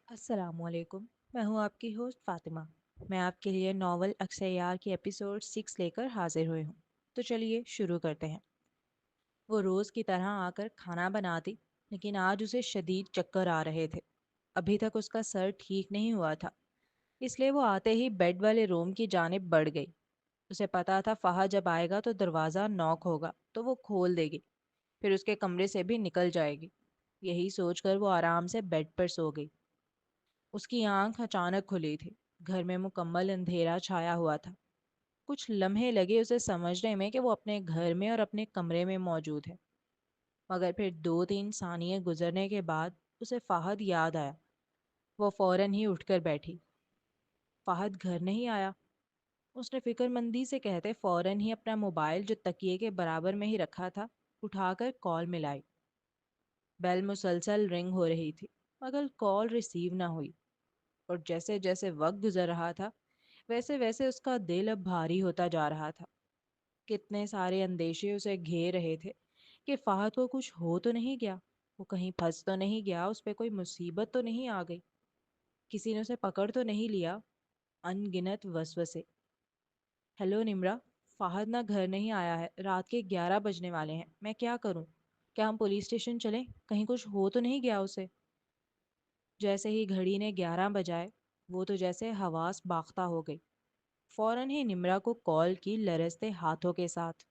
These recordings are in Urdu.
السلام علیکم، میں ہوں آپ کی ہوسٹ فاطمہ۔ میں آپ کے لیے ناول اکثر یار کی ایپیسوڈ 6 لے کر حاضر ہوئی ہوں۔ تو چلیے شروع کرتے ہیں۔ وہ روز کی طرح آ کر کھانا بناتی، لیکن آج اسے شدید چکر آ رہے تھے۔ ابھی تک اس کا سر ٹھیک نہیں ہوا تھا، اس لیے وہ آتے ہی بیڈ والے روم کی جانب بڑھ گئی۔ اسے پتا تھا فہد جب آئے گا تو دروازہ نوک ہوگا تو وہ کھول دے گی، پھر اس کے کمرے سے بھی نکل جائے گی۔ یہی سوچ کر وہ آرام سے بیڈ پر سو گئی۔ اس کی آنکھ اچانک کھلی تھی۔ گھر میں مکمل اندھیرا چھایا ہوا تھا۔ کچھ لمحے لگے اسے سمجھنے میں کہ وہ اپنے گھر میں اور اپنے کمرے میں موجود ہے، مگر پھر 2-3 ثانیے گزرنے کے بعد اسے فہد یاد آیا۔ وہ فوراً ہی اٹھ کر بیٹھی۔ فہد گھر نہیں آیا؟ اس نے فکر مندی سے کہتے فوراً ہی اپنا موبائل جو تکیے کے برابر میں ہی رکھا تھا اٹھا کر کال ملائی۔ بیل مسلسل رنگ ہو رہی تھی، مگر کال ریسیو نہ ہوئی، اور جیسے جیسے وقت گزر رہا تھا ویسے ویسے اس کا دل اب بھاری ہوتا جا رہا تھا۔ کتنے سارے اندیشے اسے گھیر رہے تھے کہ فہد کو کچھ ہو تو نہیں گیا، وہ کہیں پھنس تو نہیں گیا، اس پہ کوئی مصیبت تو نہیں آ گئی، کسی نے اسے پکڑ تو نہیں لیا۔ ان گنت وسوسے۔ ہیلو نمرا، فہد نہ گھر نہیں آیا ہے، رات کے 11 بجنے والے ہیں، میں کیا کروں؟ کیا ہم پولیس اسٹیشن چلیں؟ کہیں کچھ ہو تو نہیں گیا اسے؟ جیسے ہی گھڑی نے 11 بجائے وہ تو جیسے حواس باختہ ہو گئی۔ فوراً ہی نمرا کو کال کی لرزتے ہاتھوں کے ساتھ۔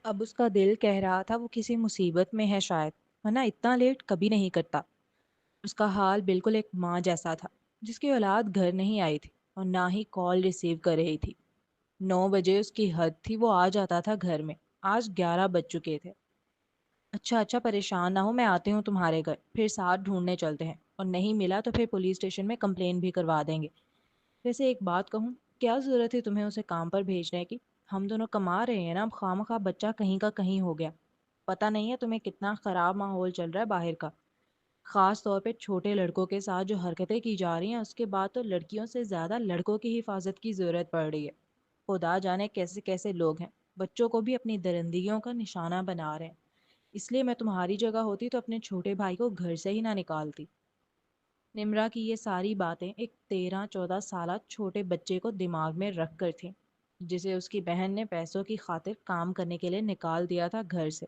اب اس کا دل کہہ رہا تھا وہ کسی مصیبت میں ہے شاید، ورنہ اتنا لیٹ کبھی نہیں کرتا۔ اس کا حال بالکل ایک ماں جیسا تھا جس کی اولاد گھر نہیں آئی تھی اور نہ ہی کال ریسیو کر رہی تھی۔ 9 بجے اس کی حد تھی، وہ آ جاتا تھا گھر میں، آج 11 بج چکے تھے۔ اچھا اچھا، پریشان نہ ہو، میں آتی ہوں تمہارے گھر، پھر ساتھ ڈھونڈنے چلتے ہیں، اور نہیں ملا تو پھر پولیس اسٹیشن میں کمپلین بھی کروا دیں گے۔ ویسے ایک بات کہوں، کیا ضرورت ہے تمہیں اسے کام پر بھیجنے کی؟ ہم دونوں کما رہے ہیں نا، اب خواہ بچہ کہیں کا کہیں ہو گیا۔ پتہ نہیں ہے تمہیں کتنا خراب ماحول چل رہا ہے باہر کا، خاص طور پہ چھوٹے لڑکوں کے ساتھ جو حرکتیں کی جا رہی ہیں، اس کے بعد تو لڑکیوں سے زیادہ لڑکوں کی حفاظت کی ضرورت پڑ رہی ہے۔ خدا جانے کیسے کیسے لوگ ہیں، بچوں کو بھی اپنی درندگیوں کا نشانہ بنا رہے ہیں۔ اس لیے میں تمہاری جگہ ہوتی تو اپنے چھوٹے بھائی کو گھر سے ہی نہ نکالتی۔ نمرا کی یہ ساری باتیں ایک 13-14 سالہ چھوٹے بچے کو دماغ میں رکھ کر تھیں، جسے اس کی بہن نے پیسوں کی خاطر کام کرنے کے لیے نکال دیا تھا گھر سے۔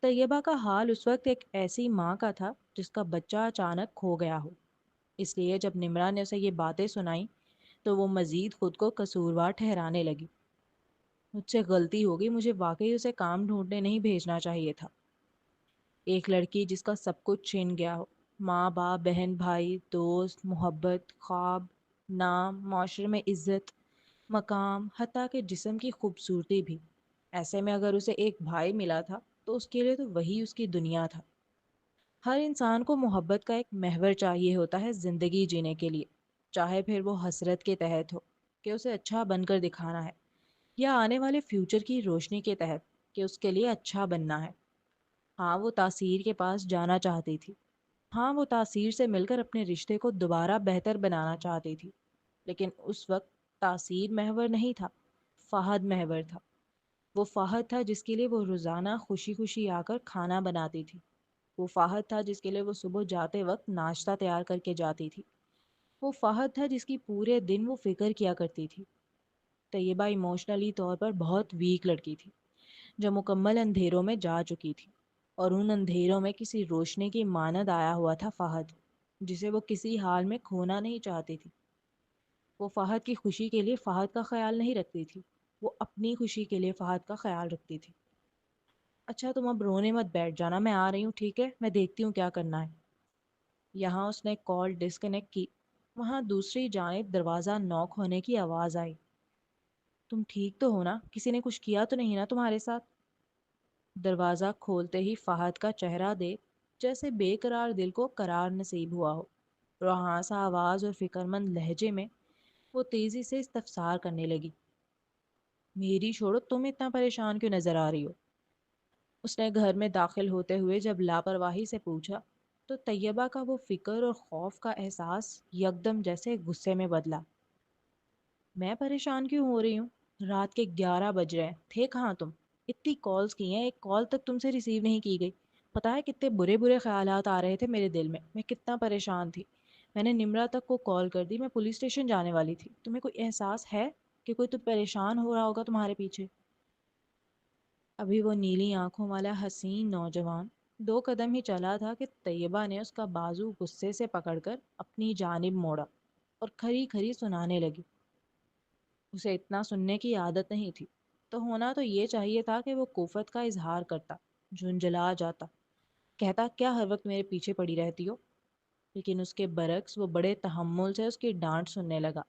طیبہ کا حال اس وقت ایک ایسی ماں کا تھا جس کا بچہ اچانک کھو گیا ہو۔ اس لیے جب نمرا نے اسے یہ باتیں سنائیں تو وہ مزید خود کو قصوروار ٹھہرانے لگی۔ مجھ سے غلطی ہوگی، مجھے واقعی اسے کام ڈھونڈنے نہیں بھیجنا چاہیے تھا۔ ایک لڑکی جس کا سب کچھ چھن گیا ہو، ماں باپ، بہن بھائی، دوست، محبت، خواب، نام، معاشرے میں عزت، مقام، حتیٰ کہ جسم کی خوبصورتی بھی۔ ایسے میں اگر اسے ایک بھائی ملا تھا تو اس کے لیے تو وہی اس کی دنیا تھا۔ ہر انسان کو محبت کا ایک محور چاہیے ہوتا ہے زندگی جینے کے لیے، چاہے پھر وہ حسرت کے تحت ہو کہ اسے اچھا بن کر دکھانا ہے، یا آنے والے فیوچر کی روشنی کے تحت کہ اس کے لیے اچھا بننا ہے۔ ہاں وہ تاثیر کے پاس جانا چاہتی تھی، ہاں وہ تاثیر سے مل کر اپنے رشتے کو دوبارہ بہتر بنانا چاہتی تھی، لیکن اس وقت تاثیر محور نہیں تھا، فہد محور تھا۔ وہ فہد تھا جس کے لیے وہ روزانہ خوشی خوشی آ کر کھانا بناتی تھی۔ وہ فہد تھا جس کے لیے وہ صبح جاتے وقت ناشتہ تیار کر کے جاتی تھی۔ وہ فہد تھا جس کی پورے دن وہ فکر کیا کرتی تھی۔ طیبہ ایموشنلی طور پر بہت ویک لڑکی تھی جو مکمل اندھیروں میں جا چکی تھی، اور ان اندھیروں میں کسی روشنی کی مانند آیا ہوا تھا فہد، جسے وہ کسی حال میں کھونا نہیں چاہتی تھی۔ وہ فہد کی خوشی کے لیے فہد کا خیال نہیں رکھتی تھی، وہ اپنی خوشی کے لیے فہد کا خیال رکھتی تھی۔ اچھا تم اب رونے مت بیٹھ جانا، میں آ رہی ہوں، ٹھیک ہے؟ میں دیکھتی ہوں کیا کرنا ہے۔ یہاں اس نے کال ڈسکنیکٹ کی، وہاں دوسری جانب دروازہ نوک ہونے کی آواز آئی۔ تم ٹھیک تو ہو نا؟ کسی نے کچھ کیا تو نہیں نا تمہارے ساتھ؟ دروازہ کھولتے ہی فہد کا چہرہ دیکھ جیسے بے قرار دل کو قرار نصیب ہوا ہو، روحانسا آواز اور فکر مند لہجے میں وہ تیزی سے استفسار کرنے لگی۔ میری چھوڑو، تم اتنا پریشان کیوں نظر آ رہی ہو؟ اس نے گھر میں داخل ہوتے ہوئے جب لاپرواہی سے پوچھا تو طیبہ کا وہ فکر اور خوف کا احساس یکدم جیسے غصے میں بدلا۔ میں پریشان کیوں ہو رہی ہوں؟ رات کے 11 بج رہے ہیں، تھے کہاں تم؟ اتنی کالز کی ہیں، ایک کال تک تم سے ریسیو نہیں کی گئی۔ پتا ہے کتنے برے برے خیالات آ رہے تھے میرے دل میں کتنا پریشان تھی۔ میں نے نمرا تک کو کال کر دی، میں پولیس اسٹیشن جانے والی تھی، تمہیں کوئی احساس ہے کہ کوئی تو پریشان ہو رہا ہوگا تمہارے پیچھے؟ ابھی وہ نیلی آنکھوں والا حسین نوجوان 2 قدم ہی چلا تھا کہ طیبہ نے اس کا بازو غصے سے پکڑ کر اپنی جانب موڑا اور کھری کھری سنانے لگی۔ اسے اتنا سننے کی عادت نہیں تھی، تو ہونا تو یہ چاہیے تھا کہ وہ کوفت کا اظہار کرتا، جھنجھلا جاتا، کہتا کیا ہر وقت میرے پیچھے پڑی رہتی ہو؟ لیکن اس کے برعکس وہ بڑے تحمل سے اس کی ڈانٹ سننے لگا،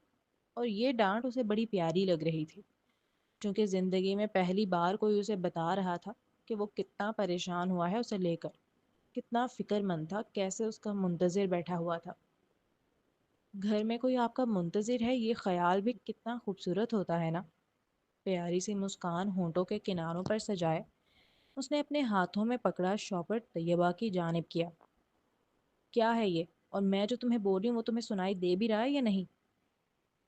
اور یہ ڈانٹ اسے بڑی پیاری لگ رہی تھی، کیونکہ زندگی میں پہلی بار کوئی اسے بتا رہا تھا کہ وہ کتنا پریشان ہوا ہے اسے لے کر، کتنا فکر مند تھا، کیسے اس کا منتظر بیٹھا ہوا تھا۔ گھر میں کوئی آپ کا منتظر ہے، یہ خیال بھی کتنا خوبصورت ہوتا ہے نا؟ پیاری سی مسکان ہونٹوں کے کناروں پر سجائے اس نے اپنے ہاتھوں میں پکڑا شاپر طیبہ کی جانب کیا۔ کیا ہے یہ؟ اور میں جو تمہیں بول رہی ہوں وہ تمہیں سنائی دے بھی رہا ہے یا نہیں؟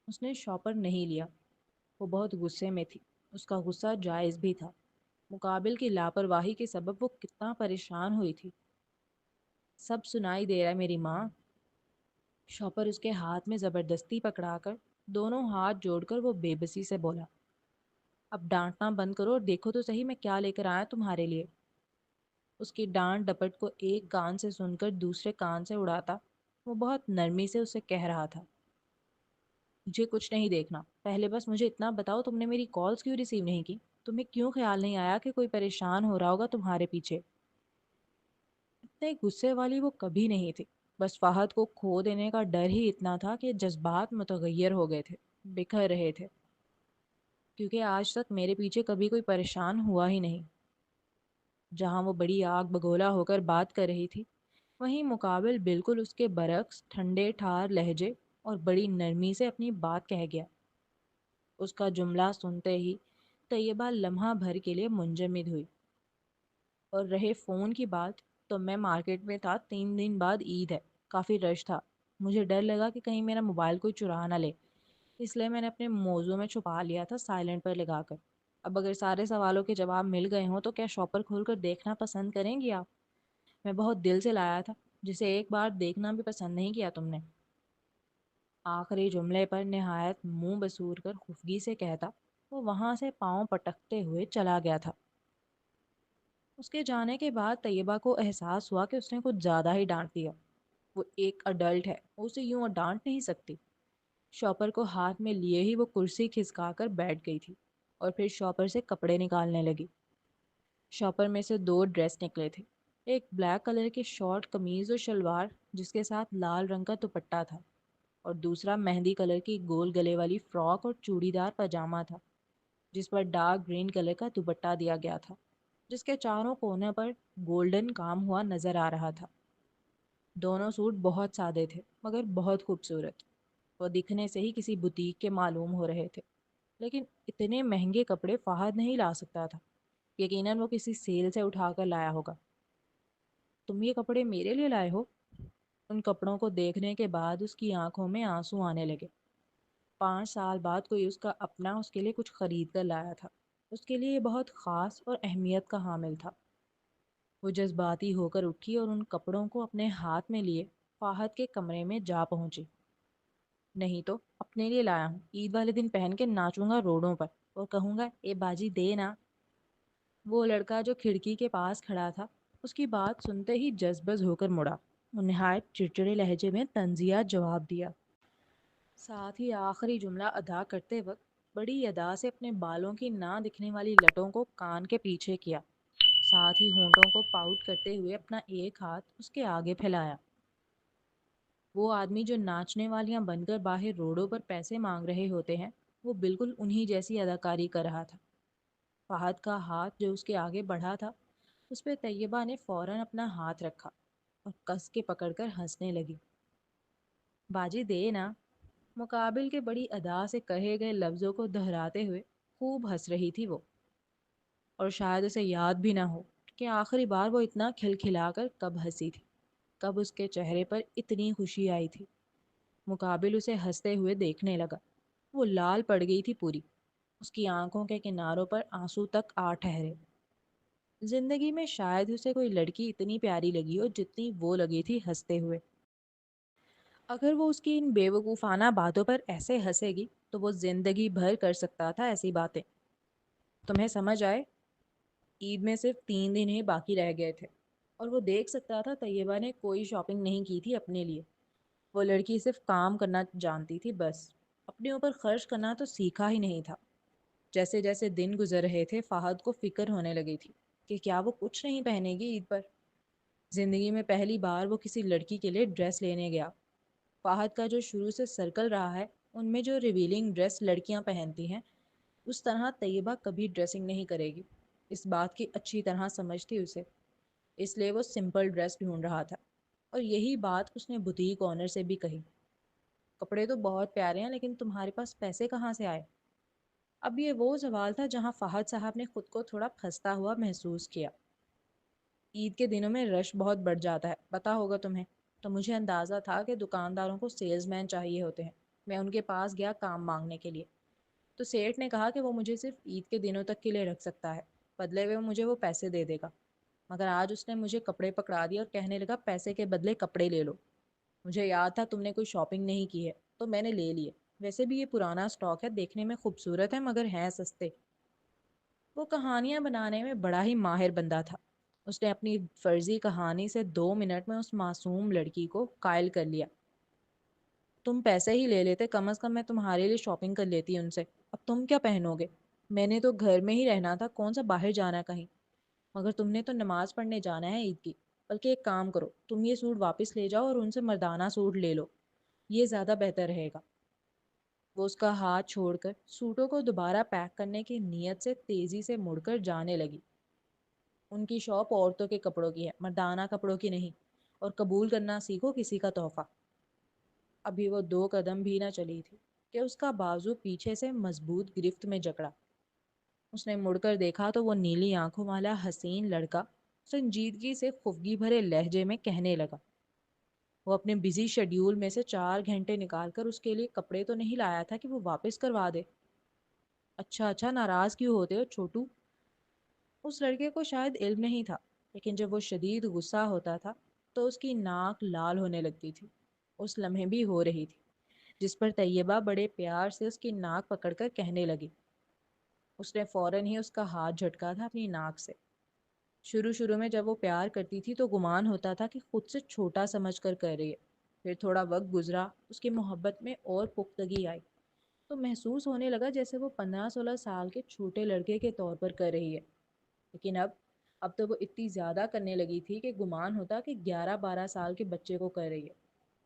اس نے شاپر نہیں لیا، وہ بہت غصے میں تھی، اس کا غصہ جائز بھی تھا، مقابل کی لاپرواہی کے سبب وہ کتنا پریشان ہوئی تھی۔ سب سنائی دے رہا ہے میری ماں۔ شاپر اس کے ہاتھ میں زبردستی پکڑا کر دونوں ہاتھ جوڑ کر وہ بے بسی سے بولا، اب ڈانٹنا بند کرو اور دیکھو تو صحیح میں کیا لے کر آیا تمہارے لیے۔ اس کی ڈانٹ ڈپٹ کو ایک کان سے سن کر دوسرے کان سے اڑاتا وہ بہت نرمی سے اسے کہہ رہا تھا، مجھے کچھ نہیں دیکھنا، پہلے بس مجھے اتنا بتاؤ تم نے میری کالز کیوں ریسیو نہیں کی؟ تمہیں کیوں خیال نہیں آیا کہ کوئی پریشان ہو رہا ہوگا تمہارے پیچھے؟ اتنے غصے والی وہ کبھی نہیں تھی، بس فہد کو کھو دینے کا ڈر ہی اتنا تھا کہ جذبات متغیر ہو گئے تھے، بکھر رہے تھے، کیونکہ آج تک میرے پیچھے کبھی کوئی پریشان ہوا ہی نہیں۔ جہاں وہ بڑی آگ بگولا ہو کر بات کر رہی تھی، وہیں مقابل بالکل اس کے برعکس ٹھنڈے ٹھار لہجے اور بڑی نرمی سے اپنی بات کہہ گیا۔ اس کا جملہ سنتے ہی طیبہ لمحہ بھر کے لیے منجمد ہوئی۔ اور رہے فون کی بات، تو میں مارکیٹ میں تھا، 3 دن بعد عید ہے، کافی رش تھا، مجھے ڈر لگا کہ کہیں میرا موبائل کوئی چرا نہ لے، اس لیے میں نے اپنے موضوع میں چھپا لیا تھا سائلنٹ پر لگا کر۔ اب اگر سارے سوالوں کے جواب مل گئے ہوں تو کیا شاپر کھول کر دیکھنا پسند کریں گی آپ؟ میں بہت دل سے لایا تھا، جسے ایک بار دیکھنا بھی پسند نہیں کیا تم نے۔ آخری جملے پر نہایت منہ بسور کر خفگی سے کہتا وہ وہاں سے پاؤں پٹکتے ہوئے چلا گیا تھا۔ اس کے جانے کے بعد طیبہ کو احساس ہوا کہ اس نے کچھ زیادہ ہی ڈانٹ دیا۔ وہ ایک اڈلٹ ہے، وہ اسے یوں ڈانٹ نہیں سکتی۔ شاپر کو ہاتھ میں لیے ہی وہ کرسی کھسکا کر بیٹھ گئی تھی اور پھر شاپر سے کپڑے نکالنے لگی۔ شاپر میں سے 2 ڈریس نکلے تھے، ایک بلیک کلر کی شارٹ قمیض اور شلوار جس کے ساتھ لال رنگ کا دوپٹہ تھا، اور دوسرا مہندی کلر کی گول گلے والی فراک اور چوڑی دار پاجامہ تھا جس پر ڈارک گرین کلر کا دوپٹہ دیا گیا تھا، جس کے چاروں کونے پر گولڈن کام ہوا نظر آ رہا تھا۔ دونوں سوٹ بہت سادے تھے مگر بہت خوبصورت، وہ دکھنے سے ہی کسی بوتیک کے معلوم ہو رہے تھے، لیکن اتنے مہنگے کپڑے فہد نہیں لا سکتا تھا، یقیناً وہ کسی سیل سے اٹھا کر لایا ہوگا۔ تم یہ کپڑے میرے لیے لائے ہو؟ ان کپڑوں کو دیکھنے کے بعد اس کی آنکھوں میں آنسو آنے لگے۔ 5 سال بعد کوئی اس کا اپنا اس کے لیے کچھ خرید کر لایا تھا، اس کے لیے یہ بہت خاص اور اہمیت کا حامل تھا۔ وہ جذباتی ہو کر اٹھی اور ان کپڑوں کو اپنے ہاتھ میں لیے فہد کے کمرے میں جا پہنچی۔ نہیں تو اپنے لیے لایا ہوں، عید والے دن پہن کے ناچوں گا روڈوں پر اور کہوں گا اے باجی دے نا۔ وہ لڑکا جو کھڑکی کے پاس کھڑا تھا اس کی بات سنتے ہی جذبز ہو کر مڑا اور نہایت چڑچڑے لہجے میں تنزیہ جواب دیا، ساتھ ہی آخری جملہ ادا کرتے وقت بڑی ادا سے اپنے بالوں کی نہ دکھنے والی لٹوں کو کان کے پیچھے کیا، ساتھ ہی ہونٹوں کو پاؤٹ کرتے ہوئے اپنا ایک ہاتھ اس کے آگے پھیلایا۔ وہ آدمی جو ناچنے والیاں بن کر باہر روڈوں پر پیسے مانگ رہے ہوتے ہیں، وہ بالکل انہی جیسی اداکاری کر رہا تھا۔ فہد کا ہاتھ جو اس کے آگے بڑھا تھا، اس پہ طیبہ نے فوراً اپنا ہاتھ رکھا اور کس کے پکڑ کر ہنسنے لگی۔ باجی دے نا، مقابل کے بڑی ادا سے کہے گئے لفظوں کو دہراتے ہوئے خوب ہنس رہی تھی وہ، اور شاید اسے یاد بھی نہ ہو کہ آخری بار وہ اتنا کھلکھلا کر کب ہنسی تھی، کب اس کے چہرے پر اتنی خوشی آئی تھی۔ مقابل اسے ہنستے ہوئے دیکھنے لگا، وہ لال پڑ گئی تھی پوری، اس کی آنکھوں کے کناروں پر آنسو تک آ ٹھہرے۔ زندگی میں شاید اسے کوئی لڑکی اتنی پیاری لگی ہو جتنی وہ لگی تھی ہنستے ہوئے۔ اگر وہ اس کی ان بیوقوفانہ باتوں پر ایسے ہنسے گی تو وہ زندگی بھر کر سکتا تھا ایسی باتیں. تمہیں سمجھ آئے؟ عید میں صرف 3 دن ہی باقی رہ گئے تھے اور وہ دیکھ سکتا تھا طیبہ نے کوئی شاپنگ نہیں کی تھی اپنے لیے. وہ لڑکی صرف کام کرنا جانتی تھی بس، اپنے اوپر خرچ کرنا تو سیکھا ہی نہیں تھا. جیسے جیسے دن گزر رہے تھے فہد کو فکر ہونے لگی تھی کہ کیا وہ کچھ نہیں پہنے گی عید پر. زندگی میں پہلی بار وہ کسی لڑکی کے لیے ڈریس لینے گیا. فہد کا جو شروع سے سرکل رہا ہے ان میں جو ریویلنگ ڈریس لڑکیاں پہنتی ہیں اس طرح طیبہ کبھی ڈریسنگ نہیں کرے گی. اس بات کی اچھی طرح سمجھ تھی اسے، اس لیے وہ سمپل ڈریس ڈھونڈ رہا تھا. اور یہی بات اس نے بوتیک آنر سے بھی کہی. کپڑے تو بہت پیارے ہیں لیکن تمہارے پاس پیسے کہاں سے آئے؟ اب یہ وہ سوال تھا جہاں فہد صاحب نے خود کو تھوڑا پھنستا ہوا محسوس کیا. عید کے دنوں میں رش بہت بڑھ جاتا ہے، پتہ ہوگا تمہیں. تو مجھے اندازہ تھا کہ دکانداروں کو سیلز مین چاہیے ہوتے ہیں. میں ان کے پاس گیا کام مانگنے کے لیے تو سیٹھ نے کہا کہ وہ مجھے صرف عید کے دنوں تک کے لیے رکھ سکتا ہے، بدلے میں مجھے وہ پیسے دے دے گا. مگر آج اس نے مجھے کپڑے پکڑا دیا اور کہنے لگا پیسے کے بدلے کپڑے لے لو. مجھے یاد تھا تم نے کوئی شاپنگ نہیں کی ہے تو میں نے لے لیے. ویسے بھی یہ پرانا سٹاک ہے، دیکھنے میں خوبصورت ہے مگر ہیں سستے. وہ کہانیاں بنانے میں بڑا ہی ماہر بندہ تھا. اس نے اپنی فرضی کہانی سے 2 منٹ میں اس معصوم لڑکی کو قائل کر لیا. تم پیسے ہی لے لیتے، کم از کم میں تمہارے لیے شاپنگ کر لیتی ان سے. اب تم کیا پہنو گے؟ میں نے تو گھر میں ہی رہنا تھا، کون سا باہر جانا کہیں. مگر تم نے تو نماز پڑھنے جانا ہے عید کی. بلکہ ایک کام کرو، تم یہ سوٹ واپس لے جاؤ اور ان سے مردانہ سوٹ لے لو، یہ زیادہ بہتر رہے گا. وہ اس کا ہاتھ چھوڑ کر سوٹوں کو دوبارہ پیک کرنے کی نیت سے تیزی سے مڑ کر جانے لگی. ان کی شاپ عورتوں کے کپڑوں کی ہے، مردانہ کپڑوں کی نہیں. اور قبول کرنا سیکھو کسی کا تحفہ. ابھی وہ 2 قدم بھی نہ چلی تھی کہ اس کا بازو پیچھے سے مضبوط گرفت میں جکڑا. اس نے مڑ کر دیکھا تو وہ نیلی آنکھوں والا حسین لڑکا سنجیدگی سے خفگی بھرے لہجے میں کہنے لگا. وہ اپنے بزی شیڈیول میں سے 4 گھنٹے نکال کر اس کے لیے کپڑے تو نہیں لایا تھا کہ وہ واپس کروا دے. اچھا اچھا، ناراض کیوں ہوتے ہو چھوٹو؟ اس لڑکے کو شاید علم نہیں تھا لیکن جب وہ شدید غصہ ہوتا تھا تو اس کی ناک لال ہونے لگتی تھی. اس لمحے بھی ہو رہی تھی، جس پر طیبہ بڑے پیار سے اس کی ناک پکڑ کر کہنے لگی. اس نے فوراً ہی اس کا ہاتھ جھٹکا تھا اپنی ناک سے. شروع میں جب وہ پیار کرتی تھی تو گمان ہوتا تھا کہ خود سے چھوٹا سمجھ کر رہی ہے. پھر تھوڑا وقت گزرا، اس کی محبت میں اور پختگی آئی تو محسوس ہونے لگا جیسے وہ 15-16 سال کے چھوٹے لڑکے کے طور پر کر رہی ہے. لیکن اب تو وہ اتنی زیادہ کرنے لگی تھی کہ گمان ہوتا کہ 11-12 سال کے بچے کو کر رہی ہے.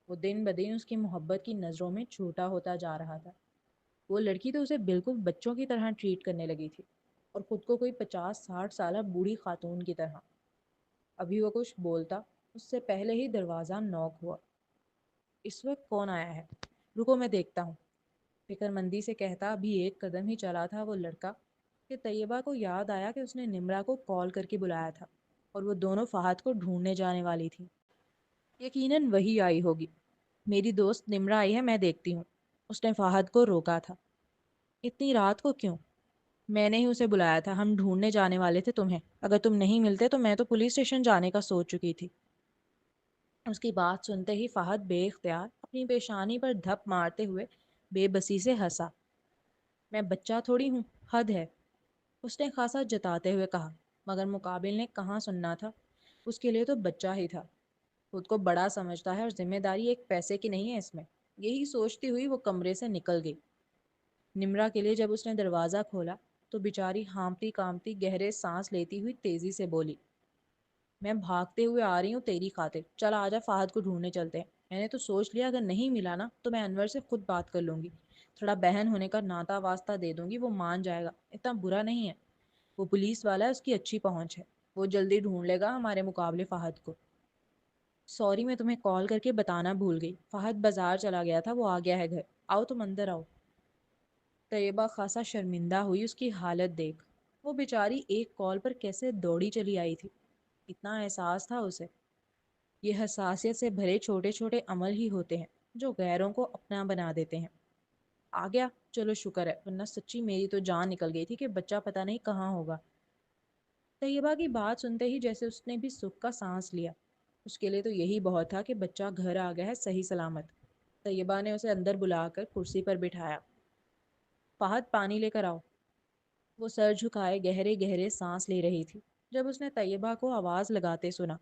وہ دن بدن اس کی محبت کی نظروں میں چھوٹا ہوتا جا رہا تھا. وہ لڑکی تو اسے بالکل بچوں کی طرح ٹریٹ کرنے لگی تھی اور خود کو کوئی 50-60 سالہ بوڑھی خاتون کی طرح. ابھی وہ کچھ بولتا اس سے پہلے ہی دروازہ نوک ہوا. اس وقت کون آیا ہے؟ رکو میں دیکھتا ہوں، فکر مندی سے کہتا. ابھی 1 قدم ہی چلا تھا وہ لڑکا کہ طیبہ کو یاد آیا کہ اس نے نمرہ کو کال کر کے بلایا تھا اور وہ دونوں فہد کو ڈھونڈنے جانے والی تھی. یقیناً وہی آئی ہوگی. میری دوست نمرہ آئی ہے، میں دیکھتی ہوں. اس نے فہد کو روکا تھا. اتنی رات کو کیوں؟ میں نے ہی اسے بلایا تھا، ہم ڈھونڈنے جانے والے تھے تمہیں. اگر تم نہیں ملتے تو میں تو پولیس اسٹیشن جانے کا سوچ چکی تھی. اس کی بات سنتے ہی فہد بے اختیار اپنی پیشانی پر دھپ مارتے ہوئے بے بسی سے ہنسا. میں بچہ تھوڑی ہوں، حد ہے، اس نے خاصا جتاتے ہوئے کہا. مگر مقابل نے کہاں سننا تھا، اس کے لیے تو بچہ ہی تھا. خود کو بڑا سمجھتا ہے اور ذمہ داری ایک پیسے کی نہیں ہے اس میں. یہی سوچتی ہوئی وہ کمرے سے نکل گئی. نمرہ کے لیے جب اس نے دروازہ کھولا تو بیچاری ہانپتی کانپتی گہرے سانس لیتی ہوئی تیزی سے بولی. میں بھاگتے ہوئے آ رہی ہوں تیری خاطر، چل آجا فہد کو ڈھونڈنے چلتے ہیں. میں نے تو سوچ لیا اگر نہیں ملا نا تو میں انور سے خود بات کر لوں گی، تھوڑا بہن ہونے کا ناتا واسطہ دے دوں گی، وہ مان جائے گا، اتنا برا نہیں ہے. وہ پولیس والا ہے، اس کی اچھی پہنچ ہے، وہ جلدی ڈھونڈ لے گا ہمارے مقابلے فہد کو. سوری میں تمہیں کال کر کے بتانا بھول گئی، فہد بازار چلا گیا تھا، وہ آ گیا ہے گھر. آؤ تم اندر آؤ. طیبہ خاصا شرمندہ ہوئی اس کی حالت دیکھ. وہ بیچاری ایک کال پر کیسے دوڑی چلی آئی تھی. اتنا احساس تھا اسے. یہ حساسیت سے بھرے چھوٹے چھوٹے عمل ہی ہوتے ہیں جو غیروں کو اپنا بنا دیتے ہیں. آ گیا، چلو شکر ہے، ورنہ سچی میری تو جان نکل گئی تھی کہ بچہ پتہ نہیں کہاں ہوگا. طیبہ کی بات سنتے ہی جیسے اس نے بھی سکھ کا سانس لیا. اس کے لیے تو یہی بہت تھا کہ بچہ گھر آ گیا ہے صحیح سلامت. طیبہ نے اسے اندر بلا کر کرسی پر بٹھایا۔ فہد پانی لے کر آؤ۔ وہ سر جھکائے گہرے گہرے سانس لے رہی تھی جب اس نے طیبہ کو آواز لگاتے سنا۔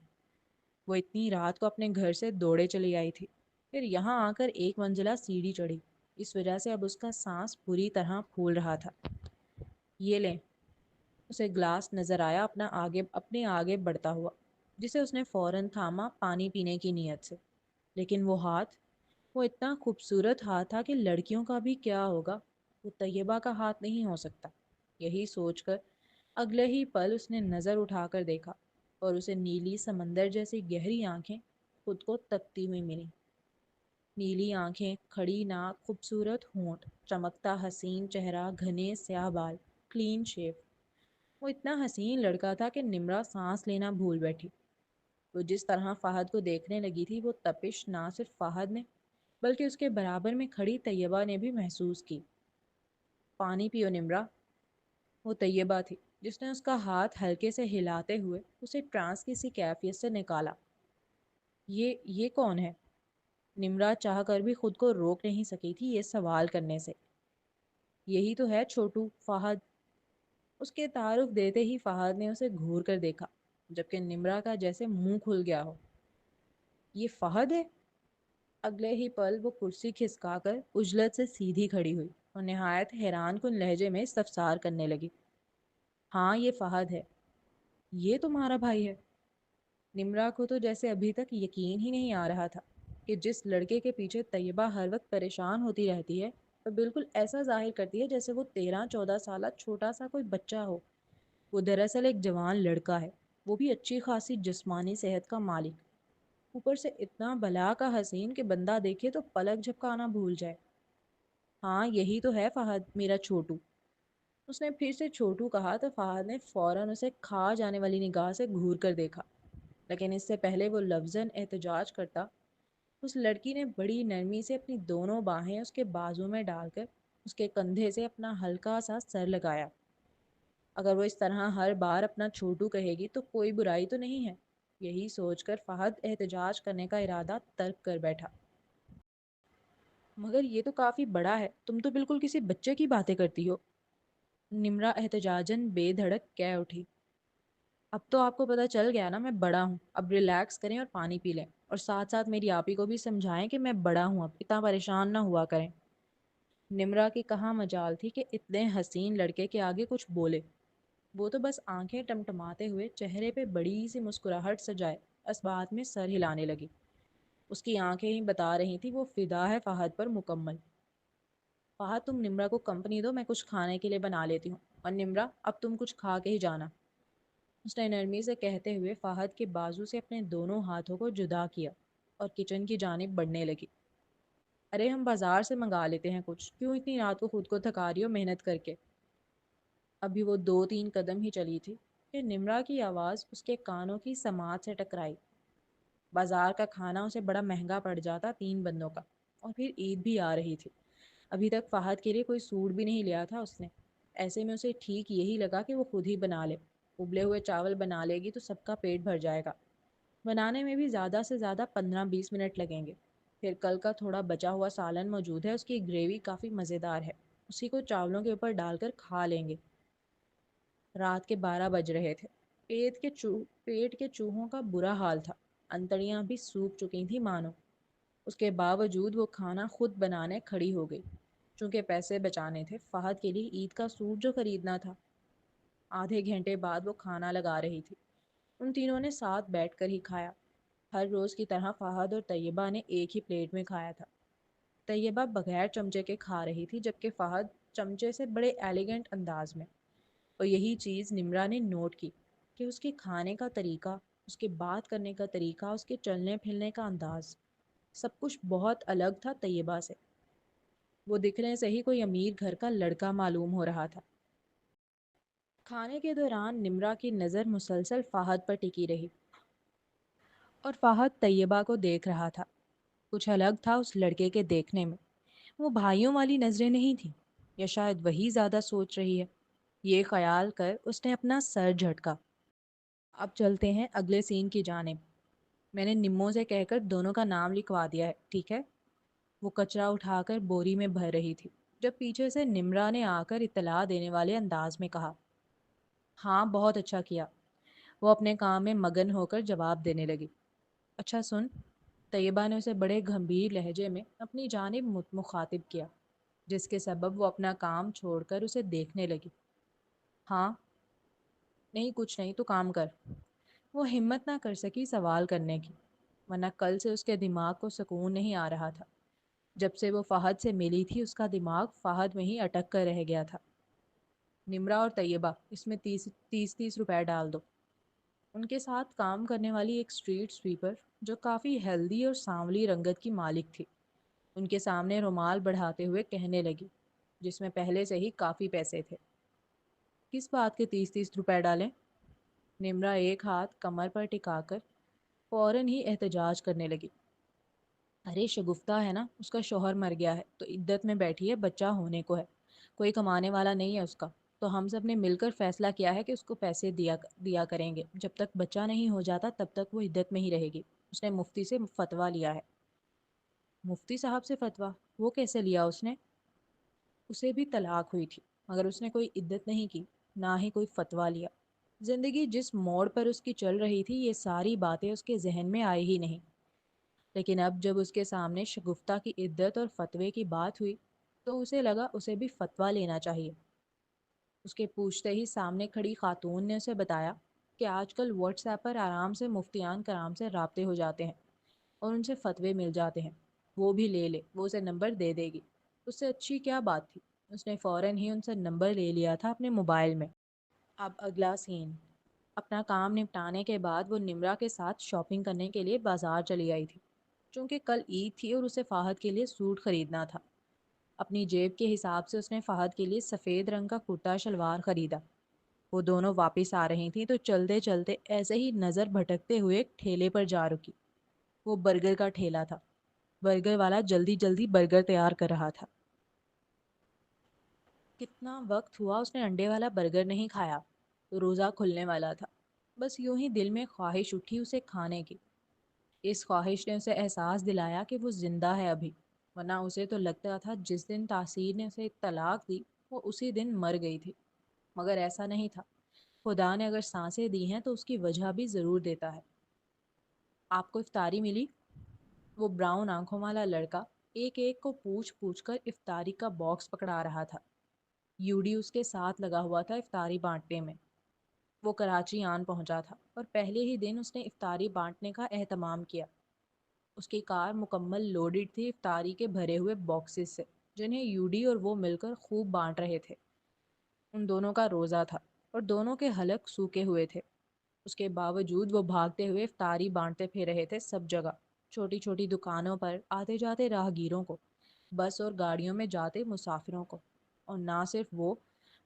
وہ اتنی رات کو اپنے گھر سے دوڑے چلی آئی تھی، پھر یہاں آ کر ایک منزلہ سیڑھی چڑھی، اس وجہ سے اب اس کا سانس بری طرح پھول رہا تھا۔ یہ لیں۔ اسے گلاس نظر آیا اپنے آگے بڑھتا ہوا، جسے اس نے فوراً تھاما پانی پینے کی نیت سے۔ لیکن وہ ہاتھ، وہ اتنا خوبصورت ہاتھ تھا کہ لڑکیوں کا بھی کیا ہوگا، وہ طیبہ کا ہاتھ نہیں ہو سکتا۔ یہی سوچ کر اگلے ہی پل اس نے نظر اٹھا کر دیکھا اور اسے نیلی سمندر جیسی گہری آنکھیں خود کو تکتی ہوئی ملی۔ نیلی آنکھیں، کھڑی ناک، خوبصورت ہونٹ، چمکتا حسین چہرہ، گھنے سیاہ بال، کلین شیو۔ وہ اتنا حسین لڑکا تھا کہ نمرا سانس لینا بھول بیٹھی۔ وہ جس طرح فہد کو دیکھنے لگی تھی، وہ تپش نہ صرف فہد نے بلکہ اس کے برابر میں کھڑی طیبہ نے بھی محسوس کی۔ پانی پیو نمرا۔ وہ طیبہ تھی جس نے اس کا ہاتھ ہلکے سے ہلاتے ہوئے اسے ٹرانس کی سی کیفیت سے نکالا۔ یہ کون ہے؟ نمرا چاہ کر بھی خود کو روک نہیں سکی تھی یہ سوال کرنے سے۔ یہی تو ہے چھوٹو، فہد۔ اس کے تعارف دیتے ہی فہد نے اسے گھور کر دیکھا، جبکہ نمرا کا جیسے منہ کھل گیا ہو۔ یہ فہد ہے؟ اگلے ہی پل وہ کرسی کھسکا کر عجلت سے سیدھی کھڑی ہوئی اور نہایت حیران کن لہجے میں استفسار کرنے لگی۔ ہاں یہ فہد ہے۔ یہ تمہارا بھائی ہے؟ نمرا کو تو جیسے ابھی تک یقین ہی نہیں آ رہا تھا کہ جس لڑکے کے پیچھے طیبہ ہر وقت پریشان ہوتی رہتی ہے، وہ بالکل ایسا ظاہر کرتی ہے جیسے وہ 13-14 سالہ چھوٹا سا کوئی بچہ ہو۔ وہ دراصل ایک جوان لڑکا ہے، وہ بھی اچھی خاصی جسمانی صحت کا مالک، اوپر سے اتنا بلا کا حسین کہ بندہ دیکھے تو پلک جھپکانا بھول جائے۔ ہاں یہی تو ہے فہد، میرا چھوٹو۔ اس نے پھر سے چھوٹو کہا تو فہد نے فوراً اسے کھا جانے والی نگاہ سے گھور کر دیکھا، لیکن اس سے پہلے وہ لفظاً احتجاج کرتا، اس لڑکی نے بڑی نرمی سے اپنی دونوں باہیں اس کے بازو میں ڈال کر اس کے کندھے سے اپنا ہلکا سا سر لگایا۔ اگر وہ اس طرح ہر بار اپنا چھوٹو کہے گی تو کوئی برائی تو نہیں ہے۔ یہی سوچ کر فہد احتجاج کرنے کا ارادہ ترک کر بیٹھا۔ مگر یہ تو کافی بڑا ہے، تم تو بالکل کسی بچے کی باتیں کرتی ہو۔ نمرا احتجاجاً بے دھڑک کہہ اٹھی۔ اب تو آپ کو پتہ چل گیا نا میں بڑا ہوں، اب ریلیکس کریں اور پانی پی لیں، اور ساتھ ساتھ میری آپی کو بھی سمجھائیں کہ میں بڑا ہوں، اب اتنا پریشان نہ ہوا کریں۔ نمرا کی کہاں مجال تھی کہ اتنے حسین لڑکے کے آگے کچھ بولے۔ وہ تو بس آنکھیں ٹمٹماتے ہوئے چہرے پہ بڑی سی مسکراہٹ سجائے اس بات میں سر ہلانے لگی۔ اس کی آنکھیں ہی بتا رہی تھی وہ فدا ہے فہد پر مکمل۔ فہد تم نمرا کو کمپنی دو، میں کچھ کھانے کے لیے بنا لیتی ہوں، اور نمرا اب تم کچھ کھا کے ہی جانا۔ اس نے نرمی سے کہتے ہوئے فہد کے بازو سے اپنے دونوں ہاتھوں کو جدا کیا اور کچن کی جانب بڑھنے لگی۔ ارے ہم بازار سے منگا لیتے ہیں کچھ، کیوں اتنی رات کو خود کو تھکا رہی ہو محنت کر کے؟ ابھی وہ 2-3 قدم ہی چلی تھی کہ نمرا کی آواز اس کے کانوں کی سماعت سے ٹکرائی۔ بازار کا کھانا اسے بڑا مہنگا پڑ جاتا 3 بندوں کا، اور پھر عید بھی آ رہی تھی۔ ابھی تک فہد کے لیے کوئی سوٹ بھی نہیں لیا تھا اس نے، ایسے میں اسے ٹھیک یہی لگا کہ وہ خود ہی بنا لے۔ ابلے ہوئے چاول بنا لے گی تو سب کا پیٹ بھر جائے گا۔ بنانے میں بھی زیادہ سے زیادہ 15-20 منٹ لگیں گے۔ پھر کل کا تھوڑا بچا ہوا سالن موجود ہے، اس کی گریوی کافی مزیدار ہے، اسی کو چاولوں کے اوپر ڈال کر کھا لیں گے۔ رات کے 12 بج رہے تھے۔ پیٹ کے چوہوں کا برا حال تھا، انتڑیاں بھی سوکھ چکی تھیں مانو۔ اس کے باوجود وہ کھانا خود بنانے کھڑی ہو گئی، چونکہ پیسے بچانے تھے فہد کے لیے عید کا سوٹ جو خریدنا تھا۔ آدھے گھنٹے بعد وہ کھانا لگا رہی تھی۔ ان تینوں نے ساتھ بیٹھ کر ہی کھایا۔ ہر روز کی طرح فہد اور طیبہ نے ایک ہی پلیٹ میں کھایا تھا۔ طیبہ بغیر چمچے کے کھا رہی تھی، جبکہ فہد چمچے سے بڑے ایلیگنٹ انداز میں۔ اور یہی چیز نمرا نے نوٹ کی کہ اس کے کھانے کا طریقہ، اس کے بات کرنے کا طریقہ، اس کے چلنے پھرنے کا انداز، سب کچھ بہت الگ تھا طیبہ سے۔ وہ دکھنے سے ہی کوئی امیر گھر کا لڑکا معلوم ہو رہا تھا۔ کھانے کے دوران نمرا کی نظر مسلسل فہد پر ٹکی رہی، اور فہد طیبہ کو دیکھ رہا تھا۔ کچھ الگ تھا اس لڑکے کے دیکھنے میں، وہ بھائیوں والی نظریں نہیں تھیں، یا شاید وہی زیادہ سوچ رہی ہے۔ یہ خیال کر اس نے اپنا سر جھٹکا۔ اب چلتے ہیں اگلے سین کی جانب۔ میں نے نمو سے کہہ کر دونوں کا نام لکھوا دیا ہے، ٹھیک ہے؟ وہ کچرا اٹھا کر بوری میں بھر رہی تھی جب پیچھے سے نمرا نے آ کر اطلاع دینے والے انداز میں کہا، ہاں بہت اچھا کیا۔ وہ اپنے کام میں مگن ہو کر جواب دینے لگی۔ اچھا سن، طیبہ نے اسے بڑے گھمبیر لہجے میں اپنی جانب مخاطب کیا، جس کے سبب وہ اپنا کام چھوڑ کر اسے دیکھنے لگی۔ ہاں، نہیں کچھ نہیں، تو کام کر۔ وہ ہمت نہ کر سکی سوال کرنے کی، ورنہ کل سے اس کے دماغ کو سکون نہیں آ رہا تھا۔ جب سے وہ فہد سے ملی تھی اس کا دماغ فہد میں ہی اٹک کر رہ گیا تھا۔ نمرا اور طیبہ، اس میں 30 روپے ڈال دو۔ ان کے ساتھ کام کرنے والی ایک اسٹریٹ سویپر جو کافی ہیلدی اور سانولی رنگت کی مالک تھی، ان کے سامنے رومال بڑھاتے ہوئے کہنے لگی، جس میں پہلے سے ہی کافی پیسے تھے۔ کس بات کے 30 روپے ڈالیں؟ نمرا ایک ہاتھ کمر پر ٹکا کر فوراً ہی احتجاج کرنے لگی۔ ارے شگفتہ ہے نا، اس کا شوہر مر گیا ہے تو عدت میں بیٹھی ہے، بچہ ہونے کو ہے، کوئی کمانے والا نہیں ہے اس کا، تو ہم سب نے مل کر فیصلہ کیا ہے کہ اس کو پیسے دیا کریں گے، جب تک بچہ نہیں ہو جاتا تب تک وہ عدت میں ہی رہے گی۔ اس نے مفتی سے فتویٰ لیا ہے۔ مفتی صاحب سے فتویٰ؟ وہ کیسے لیا اس نے؟ اسے بھی طلاق ہوئی تھی، مگر اس نے کوئی عدت نہیں کی، نہ ہی کوئی فتویٰ لیا۔ زندگی جس موڑ پر اس کی چل رہی تھی یہ ساری باتیں اس کے ذہن میں آئی ہی نہیں، لیکن اب جب اس کے سامنے شگفتہ کی عدت اور فتوے کی بات ہوئی تو اسے لگا اسے بھی فتویٰ لینا چاہیے۔ اس کے پوچھتے ہی سامنے کھڑی خاتون نے اسے بتایا کہ آج کل واٹس ایپ پر آرام سے مفتیان کرام سے رابطے ہو جاتے ہیں اور ان سے فتوے مل جاتے ہیں، وہ بھی لے لے، وہ اسے نمبر دے دے گی۔ اس سے اچھی کیا بات تھی؟ اس نے فوراً ہی ان سے نمبر لے لیا تھا اپنے موبائل میں۔ اب اگلا سین۔ اپنا کام نپٹانے کے بعد وہ نمرا کے ساتھ شاپنگ کرنے کے لیے بازار چلی آئی تھی، چونکہ کل عید تھی اور اسے فہد کے لیے سوٹ خریدنا تھا۔ اپنی جیب کے حساب سے اس نے فہد کے لیے سفید رنگ کا کرتا شلوار خریدا۔ وہ دونوں واپس آ رہی تھیں تو چلتے چلتے ایسے ہی نظر بھٹکتے ہوئے ایک ٹھیلے پر جا رکی۔ وہ برگر کا ٹھیلا تھا۔ برگر والا جلدی جلدی برگر تیار کر رہا تھا۔ کتنا وقت ہوا اس نے انڈے والا برگر نہیں کھایا، روزہ کھلنے والا تھا۔ بس یوں ہی دل میں خواہش اٹھی اسے کھانے کی۔ اس خواہش نے اسے احساس دلایا کہ وہ زندہ ہے ابھی، ورنہ اسے تو لگتا تھا جس دن تاثیر نے اسے طلاق دی وہ اسی دن مر گئی تھی، مگر ایسا نہیں تھا۔ خدا نے اگر سانسیں دی ہیں تو اس کی وجہ بھی ضرور دیتا ہے۔ آپ کو افطاری ملی؟ وہ براؤن آنکھوں والا لڑکا ایک ایک کو پوچھ پوچھ کر افطاری کا باکس پکڑا رہا تھا۔ یوڈی اس کے ساتھ لگا ہوا تھا افطاری بانٹنے میں۔ وہ کراچی آن پہنچا تھا اور پہلے ہی دن اس نے افطاری بانٹنے کا اہتمام کیا۔ اس کی کار مکمل لوڈڈ تھی افطاری کے بھرے ہوئے باکسز سے، جنہیں یوڈی اور وہ مل کر خوب بانٹ رہے تھے۔ ان دونوں کا روزہ تھا اور دونوں کے حلق سوکھے ہوئے تھے۔ اس کے باوجود وہ بھاگتے ہوئے افطاری بانٹتے پھر رہے تھے سب جگہ، چھوٹی چھوٹی دکانوں پر، آتے جاتے راہگیروں کو، بس اور گاڑیوں میں جاتے مسافروں کو، اور نہ صرف وہ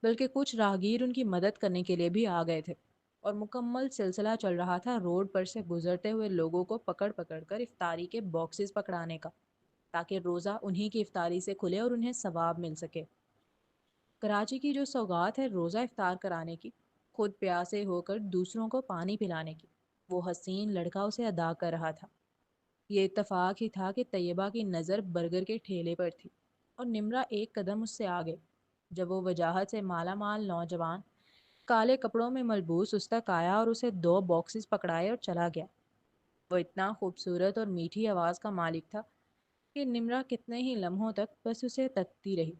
بلکہ کچھ راہگیر ان کی مدد کرنے کے لیے بھی آ گئے تھے، اور مکمل سلسلہ چل رہا تھا روڈ پر سے گزرتے ہوئے لوگوں کو پکڑ پکڑ کر افطاری کے باکسز پکڑانے کا، تاکہ روزہ انہی کی افطاری سے کھلے اور انہیں ثواب مل سکے۔ کراچی کی جو سوغات ہے روزہ افطار کرانے کی، خود پیاسے ہو کر دوسروں کو پانی پلانے کی، وہ حسین لڑکا اسے ادا کر رہا تھا۔ یہ اتفاق ہی تھا کہ طیبہ کی نظر برگر کے ٹھیلے پر تھی اور نمرا ایک قدم اس سے آگے۔ جب وہ وجاہت سے مالا مال نوجوان کالے کپڑوں میں ملبوس اس تک آیا اور اسے 2 باکسز پکڑائے اور چلا گیا۔ وہ اتنا خوبصورت اور میٹھی آواز کا مالک تھا کہ نمرا کتنے ہی لمحوں تک بس اسے تکتی رہی۔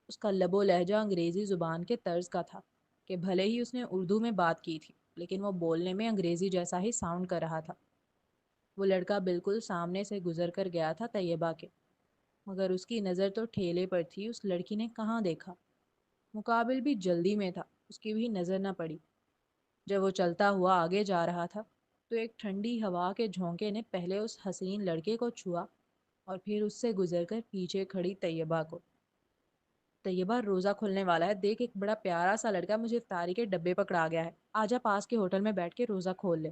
اس کا لب و لہجہ انگریزی زبان کے طرز کا تھا کہ بھلے ہی اس نے اردو میں بات کی تھی لیکن وہ بولنے میں انگریزی جیسا ہی ساؤنڈ کر رہا تھا۔ وہ لڑکا بالکل سامنے سے گزر کر گیا تھا طیبہ کے، مگر اس کی نظر تو ٹھیلے پر تھی۔ اس لڑکی نے کہاں دیکھا؟ مقابل بھی جلدی میں تھا، اس کی بھی نظر نہ پڑی۔ جب وہ چلتا ہوا آگے جا رہا تھا تو ایک ٹھنڈی ہوا کے جھونکے نے پہلے اس حسین لڑکے کو چھوا اور پھر اس سے گزر کر پیچھے کھڑی طیبہ کو۔ طیبہ، روزہ کھلنے والا ہے، دیکھ ایک بڑا پیارا سا لڑکا مجھے افطاری کے ڈبے پکڑا گیا ہے، آجا پاس کے ہوٹل میں بیٹھ کے روزہ کھول لے۔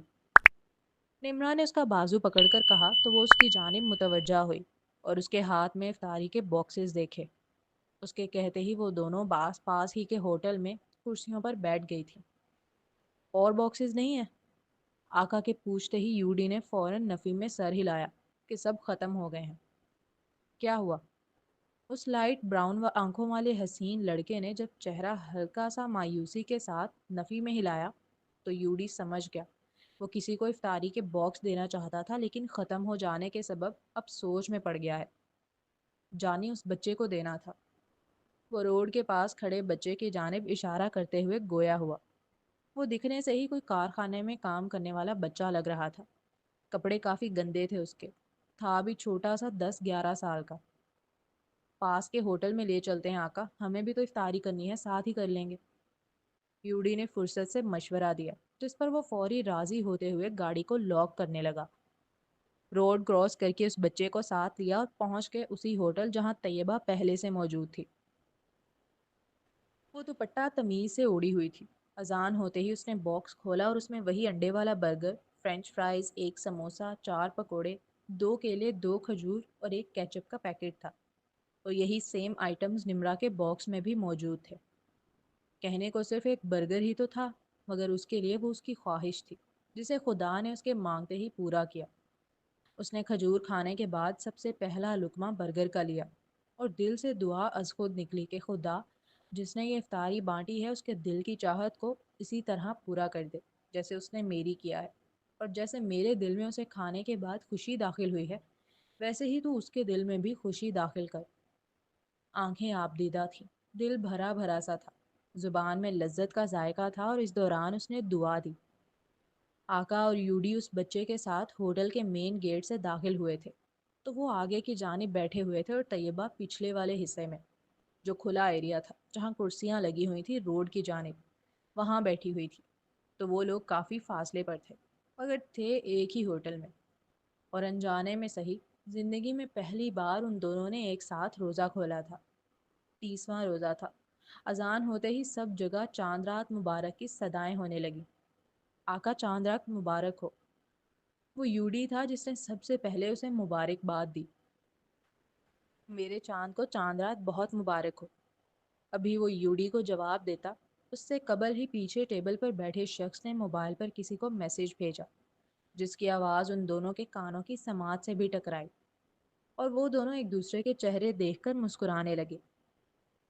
نمرا نے اس کا بازو پکڑ کر کہا تو وہ اس کی جانب متوجہ ہوئی اور اس کے ہاتھ میں افطاری کے باکسز دیکھے۔ اس کے کہتے ہی وہ دونوں پاس ہی کے ہوٹل میں کرسیوں پر بیٹھ گئی تھی۔ اور باکسز نہیں ہیں؟ آقا کے پوچھتے ہی یوڈی نے فوراً نفی میں سر ہلایا کہ سب ختم ہو گئے ہیں۔ کیا ہوا؟ اس لائٹ براؤن و آنکھوں والے حسین لڑکے نے جب چہرہ ہلکا سا مایوسی کے ساتھ نفی میں ہلایا تو یوڈی سمجھ گیا۔ وہ کسی کو افطاری کے باکس دینا چاہتا تھا لیکن ختم ہو جانے کے سبب اب سوچ میں پڑ گیا ہے۔ جانی اس بچے کو دینا تھا۔ وہ روڈ کے پاس کھڑے بچے کی جانب اشارہ کرتے ہوئے گویا ہوا۔ وہ دکھنے سے ہی کوئی کارخانے میں کام کرنے والا بچہ لگ رہا تھا۔ کپڑے کافی گندے تھے اس کے، تھا بھی چھوٹا سا 10-11 سال کا۔ پاس کے ہوٹل میں لے چلتے ہیں آقا، ہمیں بھی تو افطاری کرنی ہے، ساتھ ہی کر لیں گے۔ یوڈی نے فرصت سے مشورہ دیا، جس پر وہ فوری راضی ہوتے ہوئے گاڑی کو لاک کرنے لگا۔ روڈ کراس کر کے اس بچے کو ساتھ لیا اور پہنچ کے اسی ہوٹل جہاں طیبہ پہلے سے موجود تھی۔ وہ دوپٹہ تمیز سے اوڑھی ہوئی تھی۔ اذان ہوتے ہی اس نے باکس کھولا اور اس میں وہی انڈے والا برگر، فرینچ فرائز، ایک سموسہ، 4 پکوڑے، 2 کیلے، 2 کھجور اور ایک کیچپ کا پیکٹ تھا۔ اور یہی سیم آئٹمز نمرا کے باکس میں بھی موجود تھے۔ کہنے کو صرف ایک برگر ہی تو تھا، مگر اس کے لیے وہ اس کی خواہش تھی، جسے خدا نے اس کے مانگتے ہی پورا کیا۔ اس نے کھجور کھانے کے بعد سب سے پہلا لقمہ برگر کا لیا اور دل سے دعا از خود نکلی کہ خدا، جس نے یہ افطاری بانٹی ہے، اس کے دل کی چاہت کو اسی طرح پورا کر دے جیسے اس نے میری کیا ہے، اور جیسے میرے دل میں اسے کھانے کے بعد خوشی داخل ہوئی ہے، ویسے ہی تو اس کے دل میں بھی خوشی داخل کر۔ آنکھیں آبدیدہ تھیں، دل بھرا بھرا سا تھا، زبان میں لذت کا ذائقہ تھا، اور اس دوران اس نے دعا دی۔ آقا اور یوڈی اس بچے کے ساتھ ہوٹل کے مین گیٹ سے داخل ہوئے تھے تو وہ آگے کی جانب بیٹھے ہوئے تھے اور طیبہ پچھلے والے حصے میں، جو کھلا ایریا تھا جہاں کرسیاں لگی ہوئی تھی روڈ کی جانب، وہاں بیٹھی ہوئی تھی۔ تو وہ لوگ کافی فاصلے پر تھے، مگر تھے ایک ہی ہوٹل میں، اور انجانے میں صحیح، زندگی میں پہلی بار ان دونوں نے ایک ساتھ روزہ کھولا تھا۔ 30واں روزہ تھا۔ اذان ہوتے ہی سب جگہ چاند رات مبارک کی صدائیں ہونے لگیں۔ آقا چاند رات مبارک ہو۔ وہ یوڈی تھا جس نے سب سے پہلے اسے مبارکباد دی۔ میرے چاند کو چاند رات بہت مبارک ہو۔ ابھی وہ یوڈی کو جواب دیتا، اس سے قبل ہی پیچھے ٹیبل پر بیٹھے شخص نے موبائل پر کسی کو میسج بھیجا، جس کی آواز ان دونوں کے کانوں کی سماعت سے بھی ٹکرائی، اور وہ دونوں ایک دوسرے کے چہرے دیکھ کر مسکرانے لگے۔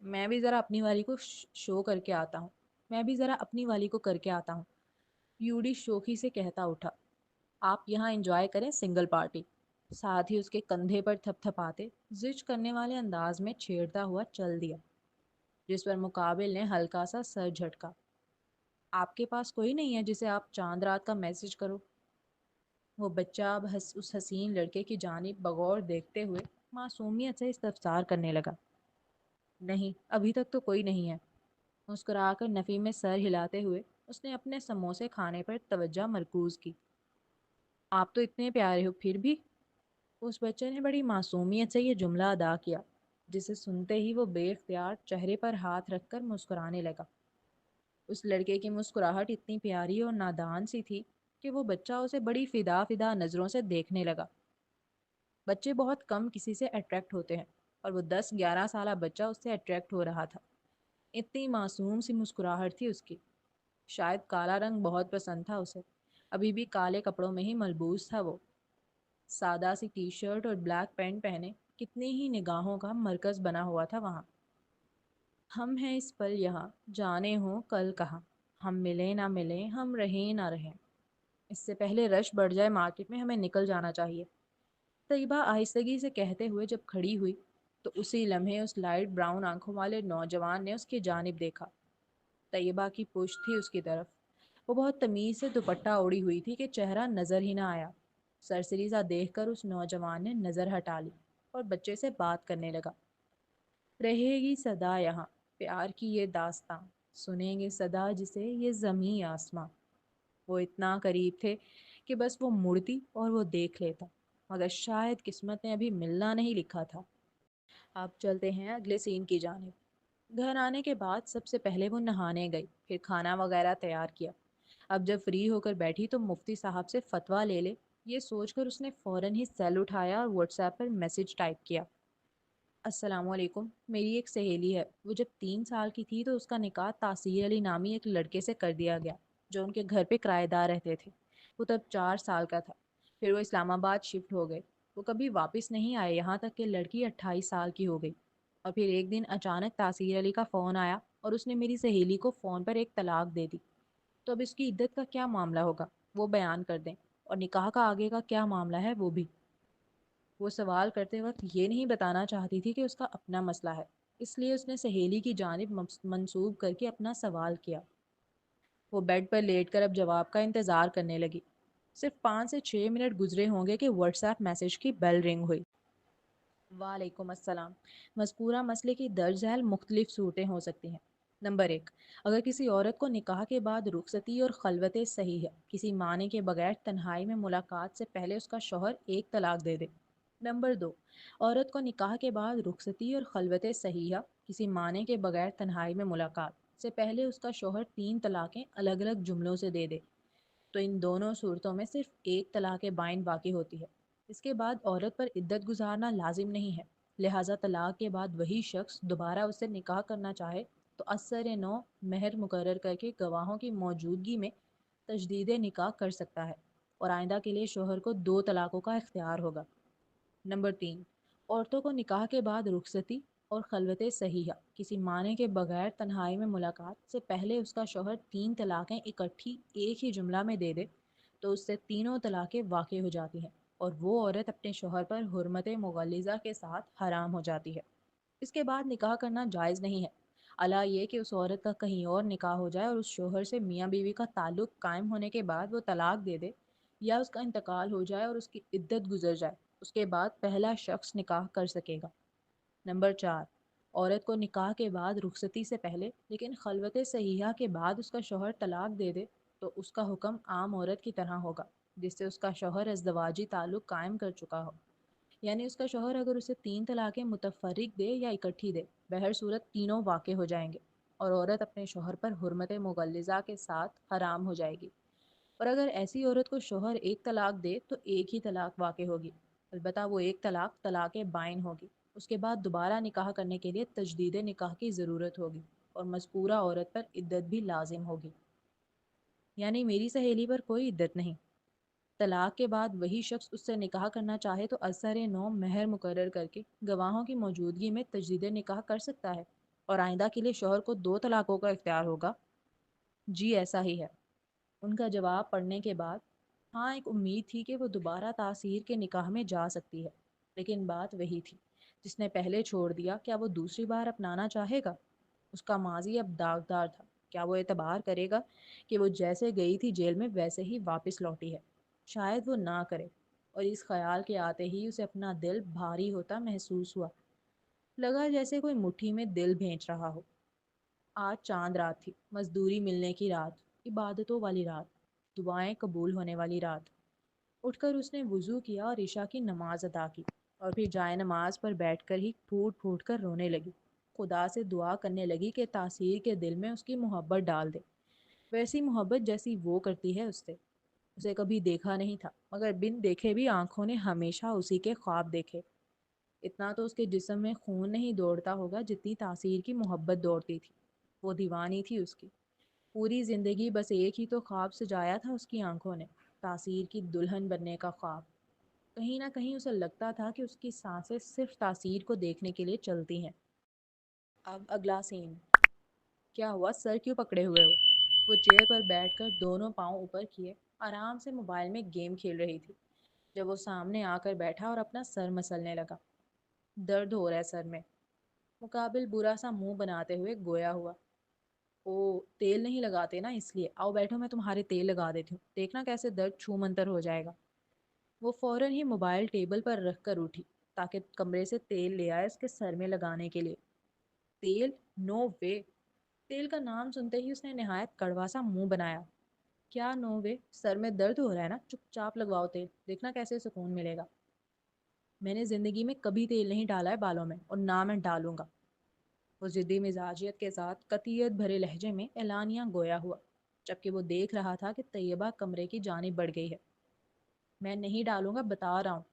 میں بھی ذرا اپنی والی کو شو کر کے آتا ہوں، میں بھی ذرا اپنی والی کو کر کے آتا ہوں، یوڈی شوخی سے کہتا اٹھا۔ آپ یہاں انجوائے کریں سنگل پارٹی۔ ساتھ ہی اس کے کندھے پر تھپ تھپاتے، زج کرنے والے انداز میں چھیڑتا ہوا چل دیا، جس پر مقابل نے ہلکا سا سر جھٹکا۔ آپ کے پاس کوئی نہیں ہے جسے آپ چاند رات کا میسج کرو؟ وہ بچہ اب اس حسین لڑکے کی جانب بغور دیکھتے ہوئے معصومیت سے استفسار کرنے لگا۔ نہیں، ابھی تک تو کوئی نہیں ہے۔ مسکرا کر نفی میں سر ہلاتے ہوئے اس نے اپنے سموسے کھانے پر توجہ مرکوز کی۔ آپ تو اتنے پیارے ہو پھر بھی؟ اس بچے نے بڑی معصومیت سے یہ جملہ ادا کیا، جسے سنتے ہی وہ بے اختیار چہرے پر ہاتھ رکھ کر مسکرانے لگا۔ اس لڑکے کی مسکراہٹ اتنی پیاری اور نادان سی تھی کہ وہ بچہ اسے بڑی فدا فدا نظروں سے دیکھنے لگا۔ بچے بہت کم کسی سے اٹریکٹ ہوتے ہیں، اور وہ 10-11 سالہ بچہ اس سے اٹریکٹ ہو رہا تھا۔ اتنی معصوم سی مسکراہٹ تھی اس کی۔ شاید کالا رنگ بہت پسند تھا اسے، ابھی بھی کالے کپڑوں میں ہی ملبوس تھا وہ۔ سادہ سی ٹی شرٹ اور بلیک پینٹ پہنے کتنی ہی نگاہوں کا مرکز بنا ہوا تھا وہاں۔ ہم ہیں اس پل یہاں، جانے ہوں کل کہاں، ہم ملیں نہ ملیں، ہم رہیں نہ رہیں، اس سے پہلے رش بڑھ جائے مارکیٹ میں، ہمیں نکل جانا چاہیے۔ طیبہ آہستگی سے کہتے ہوئے جب کھڑی ہوئی تو اسی لمحے اس لائٹ براؤن آنکھوں والے نوجوان نے اس کی جانب دیکھا۔ طیبہ کی پشت تھی اس کی طرف۔ وہ بہت تمیز سے دوپٹہ اوڑھی ہوئی تھی کہ چہرہ نظر ہی نہ آیا۔ سرسری سا دیکھ کر اس نوجوان نے نظر ہٹا لی اور بچے سے بات کرنے لگا۔ رہے گی صدا یہاں، پیار کی یہ داستاں، سنیں گے صدا جسے یہ زمیں آسماں۔ وہ اتنا قریب تھے کہ بس وہ مڑتی اور وہ دیکھ لیتا، مگر شاید قسمت نے ابھی ملنا نہیں لکھا تھا۔ آپ چلتے ہیں اگلے سین کی جانب۔ گھر آنے کے بعد سب سے پہلے وہ نہانے گئی، پھر کھانا وغیرہ تیار کیا۔ اب جب فری ہو کر بیٹھی تو مفتی صاحب سے فتویٰ لے لے، یہ سوچ کر اس نے فوراً ہی سیل اٹھایا اور واٹس ایپ پر میسج ٹائپ کیا۔ السلام علیکم، میری ایک سہیلی ہے، وہ جب 3 سال کی تھی تو اس کا نکاح تاثیر علی نامی ایک لڑکے سے کر دیا گیا جو ان کے گھر پہ کرایہ دار رہتے تھے۔ وہ تب 4 سال کا تھا، پھر وہ اسلام آباد شفٹ ہو گئے۔ وہ کبھی واپس نہیں آئے یہاں تک کہ لڑکی 28 سال کی ہو گئی۔ اور پھر ایک دن اچانک تاثیر علی کا فون آیا اور اس نے میری سہیلی کو فون پر ایک طلاق دے دی۔ تو اب اس کی عدت کا کیا معاملہ ہوگا وہ بیان کر دیں، اور نکاح کا آگے کا کیا معاملہ ہے وہ بھی۔ وہ سوال کرتے وقت یہ نہیں بتانا چاہتی تھی کہ اس کا اپنا مسئلہ ہے، اس لیے اس نے سہیلی کی جانب منسوب کر کے اپنا سوال کیا۔ وہ بیڈ پر لیٹ کر اب جواب کا انتظار کرنے لگی۔ صرف 5 سے 6 منٹ گزرے ہوں گے کہ واٹس ایپ میسج کی بیل رنگ ہوئی۔ وعلیکم السلام۔ مذکورہ مسئلے کی درج ذیل مختلف صورتیں ہو سکتی ہیں۔ نمبر 1، اگر کسی عورت کو نکاح کے بعد رخصتی اور خلوت صحیحہ کسی معنی کے بغیر تنہائی میں ملاقات سے پہلے اس کا شوہر ایک طلاق دے دے۔ نمبر 2، عورت کو نکاح کے بعد رخصتی اور خلوت صحیحہ کسی معنی کے بغیر تنہائی میں ملاقات سے پہلے اس کا شوہر 3 طلاقیں الگ الگ جملوں سے دے دے، تو ان دونوں صورتوں میں صرف ایک طلاق بائن باقی ہوتی ہے۔ اس کے بعد عورت پر عدت گزارنا لازم نہیں ہے، لہٰذا طلاق کے بعد وہی شخص دوبارہ اس سے نکاح کرنا چاہے تو اثر نو مہر مقرر کر کے گواہوں کی موجودگی میں تجدید نکاح کر سکتا ہے، اور آئندہ کے لیے شوہر کو 2 طلاقوں کا اختیار ہوگا۔ نمبر 3، عورتوں کو نکاح کے بعد رخصتی اور خلوت صحیحہ کسی معنی کے بغیر تنہائی میں ملاقات سے پہلے اس کا شوہر 3 طلاقیں اکٹھی ایک ہی جملہ میں دے دے تو اس سے تینوں طلاقیں واقع ہو جاتی ہیں، اور وہ عورت اپنے شوہر پر حرمت مغلظہ کے ساتھ حرام ہو جاتی ہے۔ اس کے بعد نکاح کرنا جائز نہیں ہے، الا یہ کہ اس عورت کا کہیں اور نکاح ہو جائے اور اس شوہر سے میاں بیوی کا تعلق قائم ہونے کے بعد وہ طلاق دے دے، یا اس کا انتقال ہو جائے اور اس کی عدت گزر جائے، اس کے بعد پہلا شخص نکاح کر سکے گا۔ نمبر 4، عورت کو نکاح کے بعد رخصتی سے پہلے لیکن خلوت صحیحہ کے بعد اس کا شوہر طلاق دے دے تو اس کا حکم عام عورت کی طرح ہوگا جس سے اس کا شوہر ازدواجی تعلق قائم کر چکا ہو، یعنی اس کا شوہر اگر اسے 3 طلاقیں متفرق دے یا اکٹھی دے، بہر صورت تینوں واقع ہو جائیں گے اور عورت اپنے شوہر پر حرمت مغلظہ کے ساتھ حرام ہو جائے گی۔ اور اگر ایسی عورت کو شوہر ایک طلاق دے تو ایک ہی طلاق واقع ہوگی، البتہ وہ ایک طلاق طلاق بائن ہوگی۔ اس کے بعد دوبارہ نکاح کرنے کے لیے تجدید نکاح کی ضرورت ہوگی اور مذکورہ عورت پر عدت بھی لازم ہوگی۔ یعنی میری سہیلی پر کوئی عدت نہیں۔ طلاق کے بعد وہی شخص اس سے نکاح کرنا چاہے تو اثر نو مہر مقرر کر کے گواہوں کی موجودگی میں تجدید نکاح کر سکتا ہے، اور آئندہ کے لیے شوہر کو 2 طلاقوں کا اختیار ہوگا۔ جی ایسا ہی ہے۔ ان کا جواب پڑھنے کے بعد ہاں ایک امید تھی کہ وہ دوبارہ تاثیر کے نکاح میں جا سکتی ہے، لیکن بات وہی تھی جس نے پہلے چھوڑ دیا، کیا وہ دوسری بار اپنانا چاہے گا؟ اس کا ماضی اب داغدار تھا، کیا وہ اعتبار کرے گا کہ وہ جیسے گئی تھی جیل میں ویسے ہی واپس لوٹی ہے؟ شاید وہ نہ کرے، اور اس خیال کے آتے ہی اسے اپنا دل بھاری ہوتا محسوس ہوا، لگا جیسے کوئی مٹھی میں دل بھینچ رہا ہو۔ آج چاند رات تھی، مزدوری ملنے کی رات، عبادتوں والی رات، دعائیں قبول ہونے والی رات۔ اٹھ کر اس نے وضو کیا اور عشاء کی نماز ادا کی، اور پھر جائے نماز پر بیٹھ کر ہی پھوٹ پھوٹ کر رونے لگی۔ خدا سے دعا کرنے لگی کہ تاثیر کے دل میں اس کی محبت ڈال دے، ویسی محبت جیسی وہ کرتی ہے اس سے۔ اسے کبھی دیکھا نہیں تھا، مگر بن دیکھے بھی آنکھوں نے ہمیشہ اسی کے خواب دیکھے۔ اتنا تو اس کے جسم میں خون نہیں دوڑتا ہوگا جتنی تاثیر کی محبت دوڑتی تھی۔ وہ دیوانی تھی اس کی، پوری زندگی بس ایک ہی تو خواب سجایا تھا اس کی آنکھوں نے، تاثیر کی دلہن بننے کا خواب۔ کہیں نہ کہیں اسے لگتا تھا کہ اس کی سانسیں صرف تاثیر کو دیکھنے کے لیے چلتی ہیں۔ اب اگلا سین۔ کیا ہوا، سر کیوں پکڑے ہوئے ہو؟ وہ چیئر پر بیٹھ کر دونوں پاؤں اوپر کیے آرام سے موبائل میں گیم کھیل رہی تھی جب وہ سامنے آ کر بیٹھا اور اپنا سر مسلنے لگا۔ درد ہو رہا ہے سر میں، مقابل برا سا منہ بناتے ہوئے گویا ہوا۔ او تیل نہیں لگاتے نا، اس لیے آؤ بیٹھو میں تمہارے تیل لگا دیتی ہوں، دیکھنا کیسے درد چھو منتر ہو جائے گا۔ وہ فوراً ہی موبائل ٹیبل پر رکھ کر اٹھی تاکہ کمرے سے تیل لے آئے اس کے سر میں لگانے کے لیے۔ تیل؟ نو وے! تیل کا نام سنتے ہی اس نے نہایت کڑوا سا منہ بنایا۔ کیا نو وے؟ سر میں درد ہو رہا ہے نا، چپ چاپ لگواؤ تیل، دیکھنا کیسے سکون ملے گا۔ میں نے زندگی میں کبھی تیل نہیں ڈالا ہے بالوں میں، اور نہ میں ڈالوں گا۔ وہ ضدی مزاجیت کے ساتھ قطعیت بھرے لہجے میں اعلانیہ گویا ہوا، جبکہ وہ دیکھ رہا تھا کہ طیبہ کمرے کی جانب بڑھ گئی ہے۔ میں نہیں ڈالوں گا، بتا رہا ہوں۔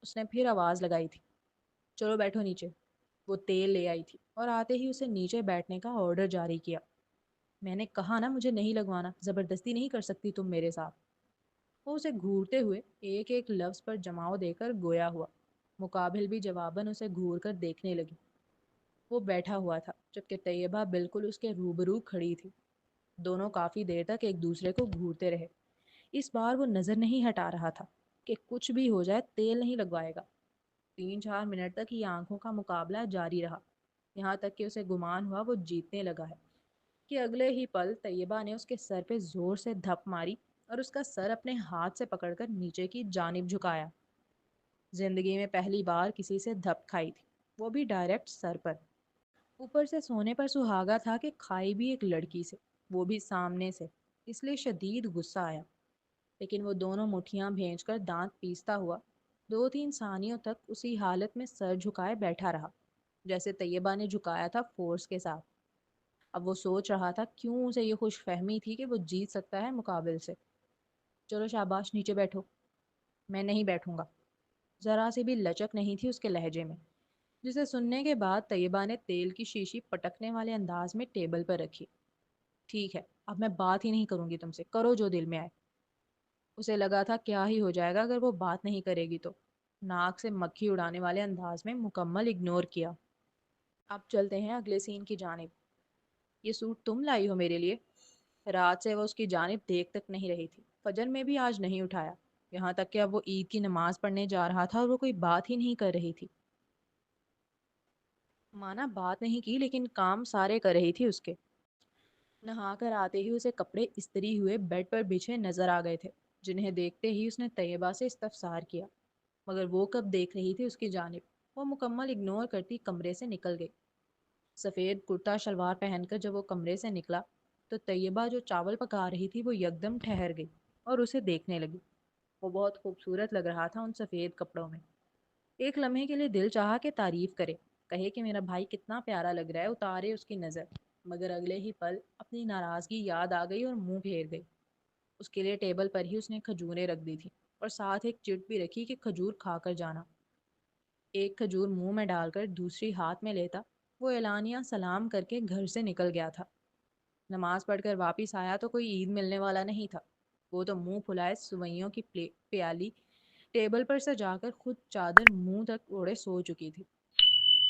اس نے پھر آواز لگائی تھی۔ چلو بیٹھو نیچے۔ وہ تیل لے آئی تھی اور آتے ہی اسے نیچے بیٹھنے کا آرڈر جاری کیا۔ میں نے کہا نا مجھے نہیں لگوانا، زبردستی نہیں کر سکتی تم میرے ساتھ۔ وہ اسے گھورتے ہوئے ایک ایک لفظ پر جماؤ دے کر گویا ہوا۔ مقابل بھی جواباً اسے گھور کر دیکھنے لگی۔ وہ بیٹھا ہوا تھا جبکہ طیبہ بالکل اس کے روبرو کھڑی تھی۔ دونوں کافی دیر تک ایک دوسرے کو گھورتے رہے۔ اس بار وہ نظر نہیں ہٹا رہا تھا کہ کچھ بھی ہو جائے تیل نہیں لگوائے گا۔ 3-4 منٹ تک یہ آنکھوں کا مقابلہ جاری رہا، یہاں تک کہ اسے گمان ہوا وہ جیتنے لگا ہے کہ اگلے ہی پل طیبہ نے اس کے سر پہ زور سے دھپ ماری اور اس کا سر اپنے ہاتھ سے پکڑ کر نیچے کی جانب جھکایا۔ زندگی میں پہلی بار کسی سے دھپ کھائی تھی، وہ بھی ڈائریکٹ سر پر۔ اوپر سے سونے پر سہاگا تھا کہ کھائی بھی ایک لڑکی سے، وہ بھی سامنے سے، اس لیے شدید غصہ آیا۔ لیکن وہ دونوں مٹھیاں بھینچ کر دانت پیستا ہوا 2-3 ثانیوں تک اسی حالت میں سر جھکائے بیٹھا رہا جیسے طیبہ نے جھکایا تھا فورس کے ساتھ۔ اب وہ سوچ رہا تھا کیوں اسے یہ خوش فہمی تھی کہ وہ جیت سکتا ہے مقابل سے۔ چلو شاباش، نیچے بیٹھو۔ میں نہیں بیٹھوں گا۔ ذرا سی بھی لچک نہیں تھی اس کے لہجے میں، جسے سننے کے بعد طیبہ نے تیل کی شیشی پٹکنے والے انداز میں ٹیبل پر رکھی۔ ٹھیک ہے، اب میں بات ہی نہیں کروں گی تم سے، کرو جو دل میں آئے۔ اسے لگا تھا کیا ہی ہو جائے گا اگر وہ بات نہیں کرے گی تو۔ ناک سے مکھی اڑانے والے انداز میں مکمل اگنور کیا۔ اب چلتے ہیں اگلے سین کی جانب۔ یہ سوٹ تم لائی ہو میرے لیے؟ رات سے وہ اس کی جانب دیکھ تک نہیں رہی تھی، فجر میں بھی آج نہیں اٹھایا، یہاں تک کہ اب وہ عید کی نماز پڑھنے جا رہا تھا اور وہ کوئی بات ہی نہیں کر رہی تھی۔ مانا بات نہیں کی لیکن کام سارے کر رہی تھی اس کے۔ نہا کر آتے ہی اسے کپڑے استری ہوئے بیڈ پر بچھے نظر آ گئے تھے، جنہیں دیکھتے ہی اس نے طیبہ سے استفسار کیا، مگر وہ کب دیکھ رہی تھی اس کی جانب۔ وہ مکمل اگنور کرتی کمرے سے نکل گئی۔ سفید کرتا شلوار پہن کر جب وہ کمرے سے نکلا تو طیبہ جو چاول پکا رہی تھی وہ یکدم ٹھہر گئی اور اسے دیکھنے لگی۔ وہ بہت خوبصورت لگ رہا تھا ان سفید کپڑوں میں۔ ایک لمحے کے لیے دل چاہا کہ تعریف کرے، کہے کہ میرا بھائی کتنا پیارا لگ رہا ہے، اتارے اس کی نظر، مگر اگلے ہی پل اپنی ناراضگی یاد آ گئی اور منہ پھیر گئی۔ اس کے لیے ٹیبل پر ہی اس نے کھجوریں رکھ دی تھی اور ساتھ ایک چٹ بھی رکھی کہ کھجور کھا کر جانا۔ ایک کھجور منہ میں ڈال کر دوسری ہاتھ میں لیتا وہ اعلانیہ سلام کر کے گھر سے نکل گیا تھا۔ نماز پڑھ کر واپس آیا تو کوئی عید ملنے والا نہیں تھا۔ وہ تو منہ پھلائے سوئیوں کی پیالی ٹیبل پر سجا کر خود چادر منہ تک اوڑے سو چکی تھی۔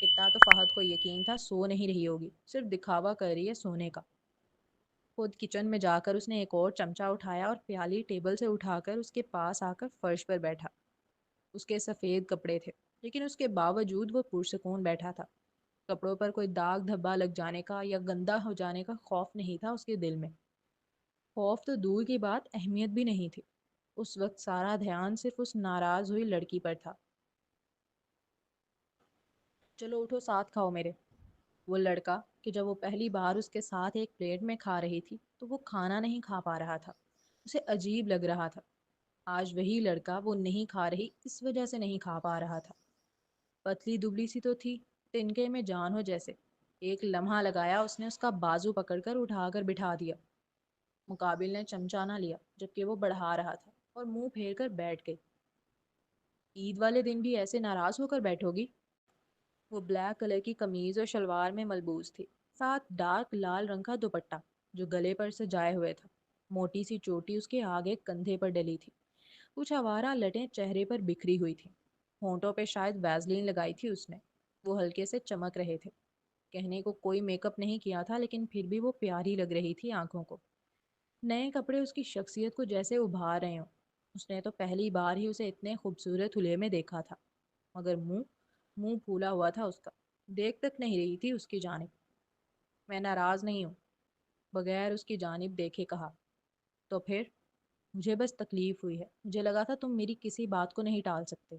اتنا تو فہد کو یقین تھا سو نہیں رہی ہوگی، صرف دکھاوا کر رہی ہے سونے کا۔ خود کچن میں جا کر اس نے ایک اور چمچہ اٹھایا اور پیالی ٹیبل سے اٹھا کر اس کے پاس آ کر فرش پر بیٹھا۔ اس کے سفید کپڑے تھے لیکن اس کے باوجود وہ پرسکون بیٹھا تھا۔ کپڑوں پر کوئی داغ دھبا لگ جانے کا یا گندا ہو جانے کا خوف نہیں تھا اس کے دل میں۔ خوف تو دور کی بات، اہمیت بھی نہیں تھی۔ اس وقت سارا دھیان صرف اس ناراض ہوئی لڑکی پر تھا۔ چلو اٹھو، ساتھ کھاؤ میرے۔ وہ لڑکا کہ جب وہ پہلی بار اس کے ساتھ ایک پلیٹ میں کھا رہی تھی تو وہ کھانا نہیں کھا پا رہا تھا، اسے عجیب لگ رہا تھا۔ آج وہی لڑکا وہ نہیں کھا رہی اس وجہ سے نہیں کھا پا رہا تھا۔ پتلی دبلی سی تو تھی، تنکے میں جان ہو جیسے۔ ایک لمحہ لگایا اس نے اس کا بازو پکڑ کر اٹھا کر بٹھا دیا۔ مقابل نے چمچہ نہ لیا جبکہ وہ بڑھا رہا تھا اور منہ پھیر کر بیٹھ گئی۔ عید والے دن بھی ایسے ناراض ہو کر بیٹھو گی؟ وہ بلیک کلر کی قمیض اور شلوار میں ملبوس تھی، ساتھ ڈارک لال رنگ کا دوپٹہ جو گلے پر سجائے ہوئے تھا۔ موٹی سی چوٹی اس کے آگے کندھے پر ڈلی تھی، کچھ آوارہ لٹیں چہرے پر بکھری ہوئی تھی۔ ہونٹوں پہ شاید ویزلین لگائی تھی اس نے، وہ ہلکے سے چمک رہے تھے۔ کہنے کو کوئی میک اپ نہیں کیا تھا لیکن پھر بھی وہ پیاری لگ رہی تھی آنکھوں کو۔ نئے کپڑے اس کی شخصیت کو جیسے ابھار رہے ہوں۔ اس نے تو پہلی بار ہی اسے اتنے خوبصورت حلے میں دیکھا تھا، مگر منہ پھولا ہوا تھا اس کا، دیکھ تک نہیں رہی تھی اس کی جانب۔ میں ناراض نہیں ہوں، بغیر اس کی جانب دیکھے کہا۔ تو پھر؟ مجھے بس تکلیف ہوئی ہے، مجھے لگا تھا تم میری کسی بات کو نہیں ٹال سکتے۔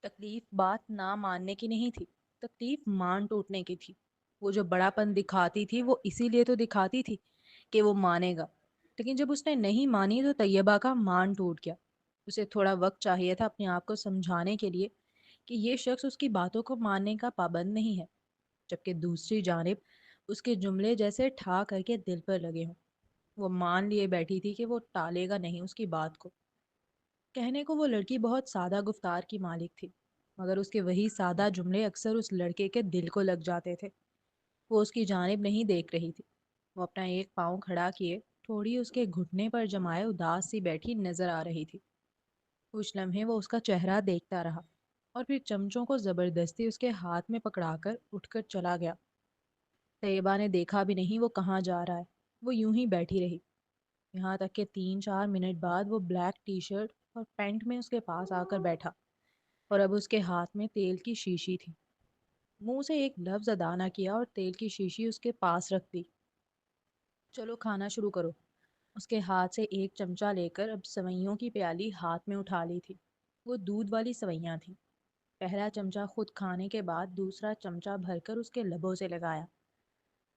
تکلیف بات نہ ماننے کی نہیں تھی، تکلیف مان ٹوٹنے کی تھی۔ وہ جو بڑا پن دکھاتی تھی وہ اسی لیے تو دکھاتی تھی کہ وہ مانے گا، لیکن جب اس نے نہیں مانی تو طیبہ کا مان ٹوٹ گیا۔ اسے تھوڑا وقت چاہیے تھا اپنے آپ کو سمجھانے کے لیے کہ یہ شخص اس کی باتوں کو ماننے کا پابند نہیں ہے، جبکہ دوسری جانب اس کے جملے جیسے ٹھا کر کے دل پر لگے ہوں۔ وہ مان لیے بیٹھی تھی کہ وہ ٹالے گا نہیں اس کی بات کو۔ کہنے کو وہ لڑکی بہت سادہ گفتار کی مالک تھی، مگر اس کے وہی سادہ جملے اکثر اس لڑکے کے دل کو لگ جاتے تھے۔ وہ اس کی جانب نہیں دیکھ رہی تھی۔ وہ اپنا ایک پاؤں کھڑا کیے تھوڑی اس کے گھٹنے پر جمائے اداس سی بیٹھی نظر آ رہی تھی۔ کچھ لمحے وہ اس کا چہرہ دیکھتا رہا اور پھر چمچوں کو زبردستی اس کے ہاتھ میں پکڑا کر اٹھ کر چلا گیا۔ طیبہ نے دیکھا بھی نہیں وہ کہاں جا رہا ہے، وہ یوں ہی بیٹھی رہی، یہاں تک کہ 3-4 منٹ بعد وہ بلیک ٹی شرٹ اور پینٹ میں اس کے پاس آ کر بیٹھا، اور اب اس کے ہاتھ میں تیل کی شیشی تھی۔ منہ سے ایک لفظ ادا نہ کیا اور تیل کی شیشی اس کے پاس رکھ دی۔ چلو کھانا شروع کرو۔ اس کے ہاتھ سے ایک چمچہ لے کر اب سوئیوں کی پیالی ہاتھ میں اٹھا لی تھی۔ وہ دودھ والی سوئیاں تھیں۔ پہلا چمچہ خود کھانے کے بعد دوسرا چمچہ بھر کر اس کے لبوں سے لگایا۔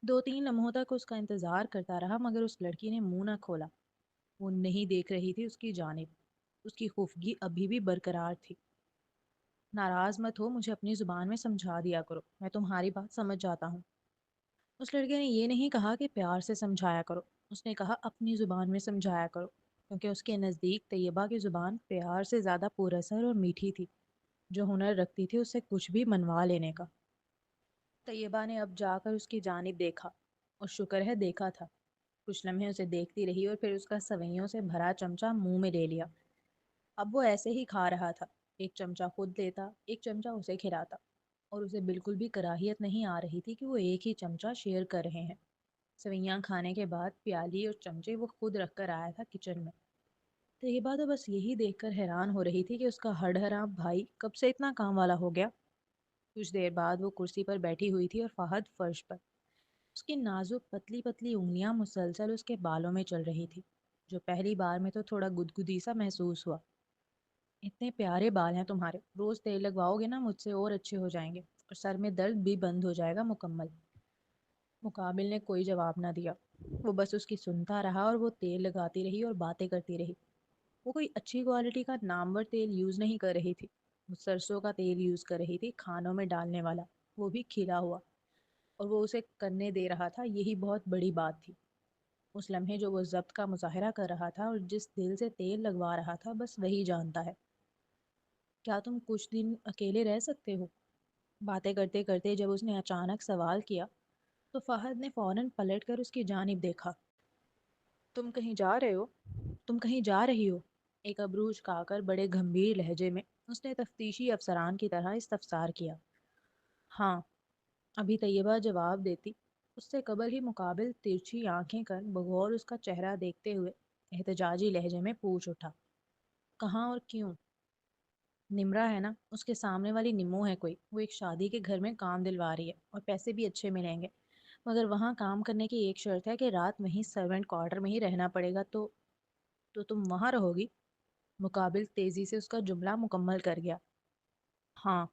2-3 لمحوں تک اس کا انتظار کرتا رہا مگر اس لڑکی نے منہ نہ کھولا۔ وہ نہیں دیکھ رہی تھی اس کی جانب۔ اس کی خفگی ابھی بھی برقرار تھی۔ ناراض مت ہو، مجھے اپنی زبان میں سمجھا دیا کرو، میں تمہاری بات سمجھ جاتا ہوں۔ اس لڑکے نے یہ نہیں کہا کہ پیار سے سمجھایا کرو، اس نے کہا اپنی زبان میں سمجھایا کرو، کیونکہ اس کے نزدیک طیبہ کی زبان پیار سے زیادہ پر اثر اور میٹھی تھی، جو ہنر رکھتی تھی اس سے کچھ بھی منوا لینے کا۔ طیبہ نے اب جا کر اس کی جانب دیکھا، اور شکر ہے دیکھا تھا۔ کچھ لمحے اسے دیکھتی رہی اور پھر اس کا سوئیوں سے بھرا چمچہ منہ میں لے لیا۔ اب وہ ایسے ہی کھا رہا تھا، ایک چمچہ خود لیتا، ایک چمچہ اسے کھلاتا، اور اسے بالکل بھی کراہیت نہیں آ رہی تھی کہ وہ ایک ہی چمچہ شیئر کر رہے ہیں۔ سوئیاں کھانے کے بعد پیالی اور چمچے وہ خود رکھ کر آیا تھا کچن میں۔ طیبہ تو بس یہی دیکھ کر حیران ہو رہی تھی کہ اس کا ہڈ حرام بھائی کب سے اتنا کام والا ہو گیا۔ کچھ دیر بعد وہ کرسی پر بیٹھی ہوئی تھی اور فہد فرش پر۔ اس کی نازک پتلی پتلی انگلیاں مسلسل اس کے بالوں میں چل رہی تھی، جو پہلی بار میں تو تھوڑا گدگدی سا محسوس ہوا۔ اتنے پیارے بال ہیں تمہارے، روز تیل لگواؤ گے نا مجھ سے اور اچھے ہو جائیں گے، اور سر میں درد بھی بند ہو جائے گا مکمل۔ مقابل نے کوئی جواب نہ دیا، وہ بس اس کی سنتا رہا اور وہ تیل لگاتی رہی اور باتیں کرتی رہی۔ وہ کوئی اچھی کوالٹی کا نامور تیل یوز نہیں کر رہی تھی، وہ سرسوں کا تیل یوز کر رہی تھی، کھانوں میں ڈالنے والا، وہ بھی کھلا ہوا، اور وہ اسے کرنے دے رہا تھا، یہی بہت بڑی بات تھی۔ اس لمحے جو وہ ضبط کا مظاہرہ کر رہا تھا اور جس دل سے تیل لگوا رہا تھا بس وہی جانتا ہے۔ کیا تم کچھ دن اکیلے رہ سکتے ہو؟ باتیں کرتے کرتے جب اس نے اچانک سوال کیا تو فہد نے فوراً پلٹ کر اس کی جانب دیکھا۔ تم کہیں جا رہے ہو؟ تم کہیں جا رہی ہو؟ ایک ابرو اچکا کر بڑے گھمبیر لہجے میں اس نے تفتیشی افسران کی طرح استفسار کیا۔ ہاں، ابھی طیبہ جواب دیتی، اس سے قبل ہی مقابل ترچھی آنکھیں کر بغور اس کا چہرہ دیکھتے ہوئے احتجاجی لہجے میں پوچھ اٹھا، کہاں اور کیوں؟ نمرا ہے نا، اس کے سامنے والی نمو ہے کوئی، وہ ایک شادی کے گھر میں کام دلوا رہی ہے اور پیسے بھی اچھے ملیں گے، مگر وہاں کام کرنے کی ایک شرط ہے کہ رات وہیں سرونٹ کوارٹر میں ہی رہنا پڑے گا۔ تو تم وہاں رہو گی؟ مقابل تیزی سے اس کا جملہ مکمل کر گیا۔ ہاں۔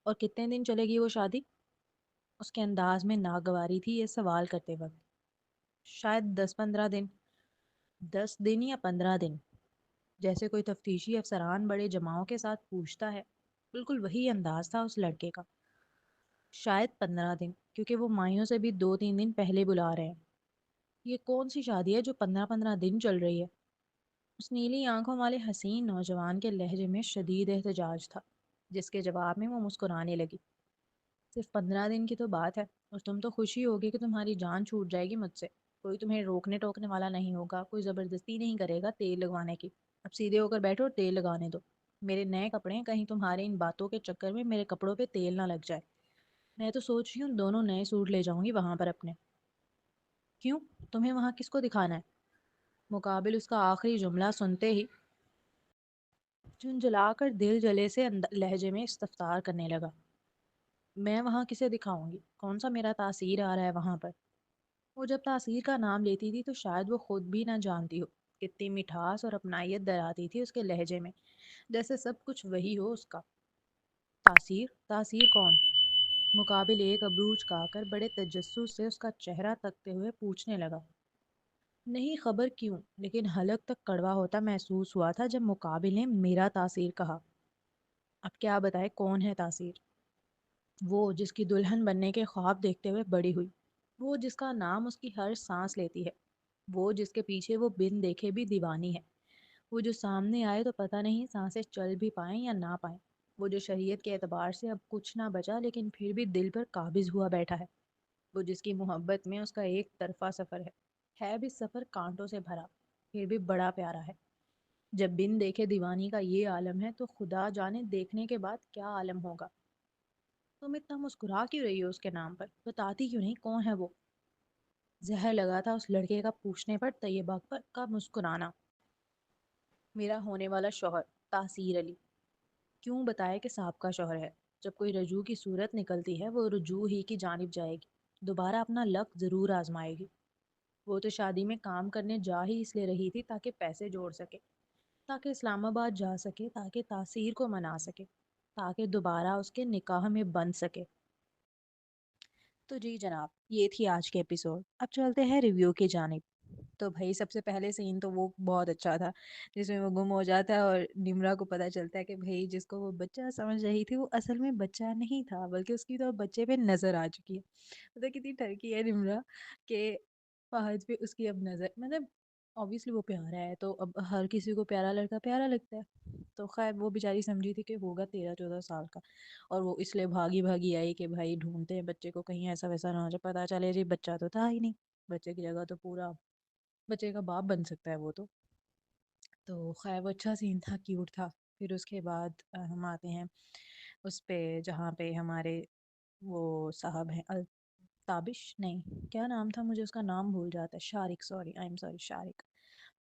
اور کتنے دن چلے گی وہ شادی؟ اس کے انداز میں ناگواری تھی یہ سوال کرتے وقت۔ شاید 10-15 دن۔ 10 دن یا 15 دن؟ جیسے کوئی تفتیشی افسران بڑے جماؤں کے ساتھ پوچھتا ہے، بالکل وہی انداز تھا اس لڑکے کا۔ شاید 15 دن، کیونکہ وہ مائیوں سے بھی 2-3 دن پہلے بلا رہے ہیں۔ یہ کون سی شادی ہے جو 15-15 دن چل رہی ہے؟ اس نیلی آنکھوں والے حسین نوجوان کے لہجے میں شدید احتجاج تھا، جس کے جواب میں وہ مسکرانے لگی۔ صرف 15 دن کی تو بات ہے، اور تم تو خوشی ہوگی کہ تمہاری جان چھوٹ جائے گی مجھ سے، کوئی تمہیں روکنے ٹوکنے والا نہیں ہوگا، کوئی زبردستی نہیں کرے گا تیل لگوانے کی۔ اب سیدھے ہو کر بیٹھو اور تیل لگانے دو۔ میرے نئے کپڑے ہیں، کہیں تمہارے ان باتوں کے چکر میں میرے کپڑوں پہ تیل نہ لگ جائے۔ میں تو سوچ رہی ہوں دونوں نئے سوٹ لے جاؤں گی وہاں پر اپنے۔ کیوں؟ تمہیں وہاں کس کو دکھانا ہے؟ مقابل اس کا آخری جملہ سنتے ہی جھنجھلا کر دل جلے سے لہجے میں استفسار کرنے لگا۔ میں وہاں کسے دکھاؤں گی؟ کون سا میرا تاثیر آ رہا ہے وہاں پر؟ وہ جب تاثیر کا نام لیتی تھی تو شاید وہ خود بھی نہ جانتی ہو کتنی مٹھاس اور اپنائیت دراتی تھی اس کے لہجے میں، جیسے سب کچھ وہی ہو اس کا۔ تاثیر؟ تاثیر کون؟ مقابل ایک ابرو اچکا کر بڑے تجسس سے اس کا چہرہ تکتے ہوئے پوچھنے لگا۔ نہیں خبر کیوں، لیکن حلق تک کڑوا ہوتا محسوس ہوا تھا جب مقابل نے میرا تاثیر کہا۔ اب کیا بتائے کون ہے تاثیر؟ وہ جس کی دلہن بننے کے خواب دیکھتے ہوئے بڑی ہوئی، وہ جس کا نام اس کی ہر سانس لیتی ہے، وہ جس کے پیچھے وہ بن دیکھے بھی دیوانی ہے، وہ جو سامنے آئے تو پتہ نہیں سانسیں چل بھی پائیں یا نہ پائیں، وہ جو شریعت کے اعتبار سے اب کچھ نہ بچا لیکن پھر بھی دل پر قابض ہوا بیٹھا ہے، وہ جس کی محبت میں اس کا ایک طرفہ سفر ہے، ہے بھی سفر کانٹوں سے بھرا، پھر بھی بڑا پیارا ہے۔ جب بن دیکھے دیوانی کا یہ عالم ہے تو خدا جانے دیکھنے کے بعد کیا عالم ہوگا۔ تم اتنا مسکرا کیوں رہی ہو اس کے نام پر؟ بتاتی کیوں نہیں کون ہے وہ؟ زہر لگا تھا اس لڑکے کا پوچھنے پر طیبہ پر کا مسکرانا۔ میرا ہونے والا شوہر تاثیر علی۔ کیوں بتائے کہ صاحب کا شوہر ہے؟ جب کوئی رجوع کی صورت نکلتی ہے وہ رجوع ہی کی جانب جائے گی، دوبارہ اپنا لک ضرور آزمائے گی۔ وہ تو شادی میں کام کرنے جا ہی اس لیے رہی تھی تاکہ پیسے جوڑ سکے، تاکہ اسلام آباد جا سکے، تاکہ تاثیر کو منا سکے، تاکہ دوبارہ اس کے نکاح میں بن سکے۔ تو جی جناب، یہ تھی آج کے ایپیسوڈ۔ اب چلتے ہیں ریویو کی جانب۔ تو بھائی سب سے پہلے سین تو وہ بہت اچھا تھا جس میں وہ گم ہو جاتا ہے اور نمرا کو پتہ چلتا ہے کہ بھائی جس کو وہ بچہ سمجھ رہی تھی وہ اصل میں بچہ نہیں تھا، بلکہ اس کی تو اب بچے پہ نظر آ چکی ہے۔ مطلب کتنی ٹھرکی ہے نمرا کہ فہد پہ اس کی اب نظر، مطلب obviously وہ پیارا ہے تو اب ہر کسی کو پیارا لڑکا پیارا لگتا ہے۔ تو خیر وہ بیچاری سمجھی تھی کہ ہوگا 13-14 سال کا، اور وہ اس لیے بھاگی بھاگی آئی کہ بھائی ڈھونڈتے ہیں بچے کو، کہیں ایسا ویسا نہ ہو جائے، پتہ چلے جی بچہ تو تھا ہی نہیں، بچے کی جگہ تو پورا بچے کا باپ بن سکتا ہے وہ تو خیر وہ اچھا سین تھا، کیوٹ تھا۔ پھر اس کے بعد ہم آتے ہیں اس پہ جہاں پہ ہمارے وہ صاحب ہیں تابش نہیں، کیا نام تھا، مجھے اس کا نام بھول جاتا ہے، Shariq, sorry I am sorry, Shariq.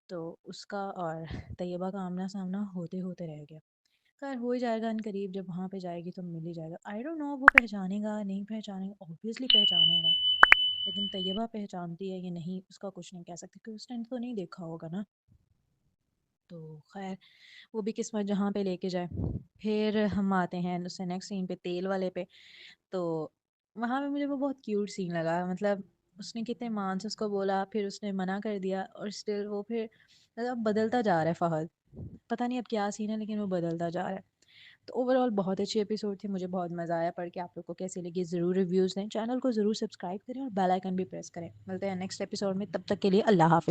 تو اس کا اور طیبہ کا آمنا سامنا ہوتے ہوتے رہ گیا۔ خیر ہو ہی جائے گا ان قریب، جب وہاں پہ جائے گی تو مل ہی جائے گا۔ آئی ڈونٹ نو وہ پہچانے گا نہیں پہچانے گا، اوبویسلی پہچانے گا، لیکن طیبہ پہچانتی ہے یا نہیں اس کا کچھ نہیں کہہ سکتے کیونکہ اس ٹائم تو نہیں دیکھا ہوگا نا۔ تو خیر وہ بھی قسمت جہاں پہ لے کے جائے۔ پھر ہم آتے ہیں اس سے نیکسٹ سین پہ، تیل والے پہ۔ تو وہاں پہ مجھے وہ بہت کیوٹ سین لگا، مطلب اس نے کتنے مان سے اس کو بولا، پھر اس نے منع کر دیا، اور اسٹل وہ پھر مطلب بدلتا جا رہا ہے فہد، پتہ نہیں اب کیا سین ہے لیکن وہ بدلتا جا رہا ہے۔ تو اوور آل بہت اچھی ایپیسوڈ تھی، مجھے بہت مزہ آیا پڑھ کے۔ آپ لوگ کو کیسی لگی ضرور ریویوز دیں، چینل کو ضرور سبسکرائب کریں اور بیل آئیکن بھی پریس کریں۔ ملتے ہیں نیکسٹ ایپیسوڈ میں، تب تک کے لیے اللہ حافظ۔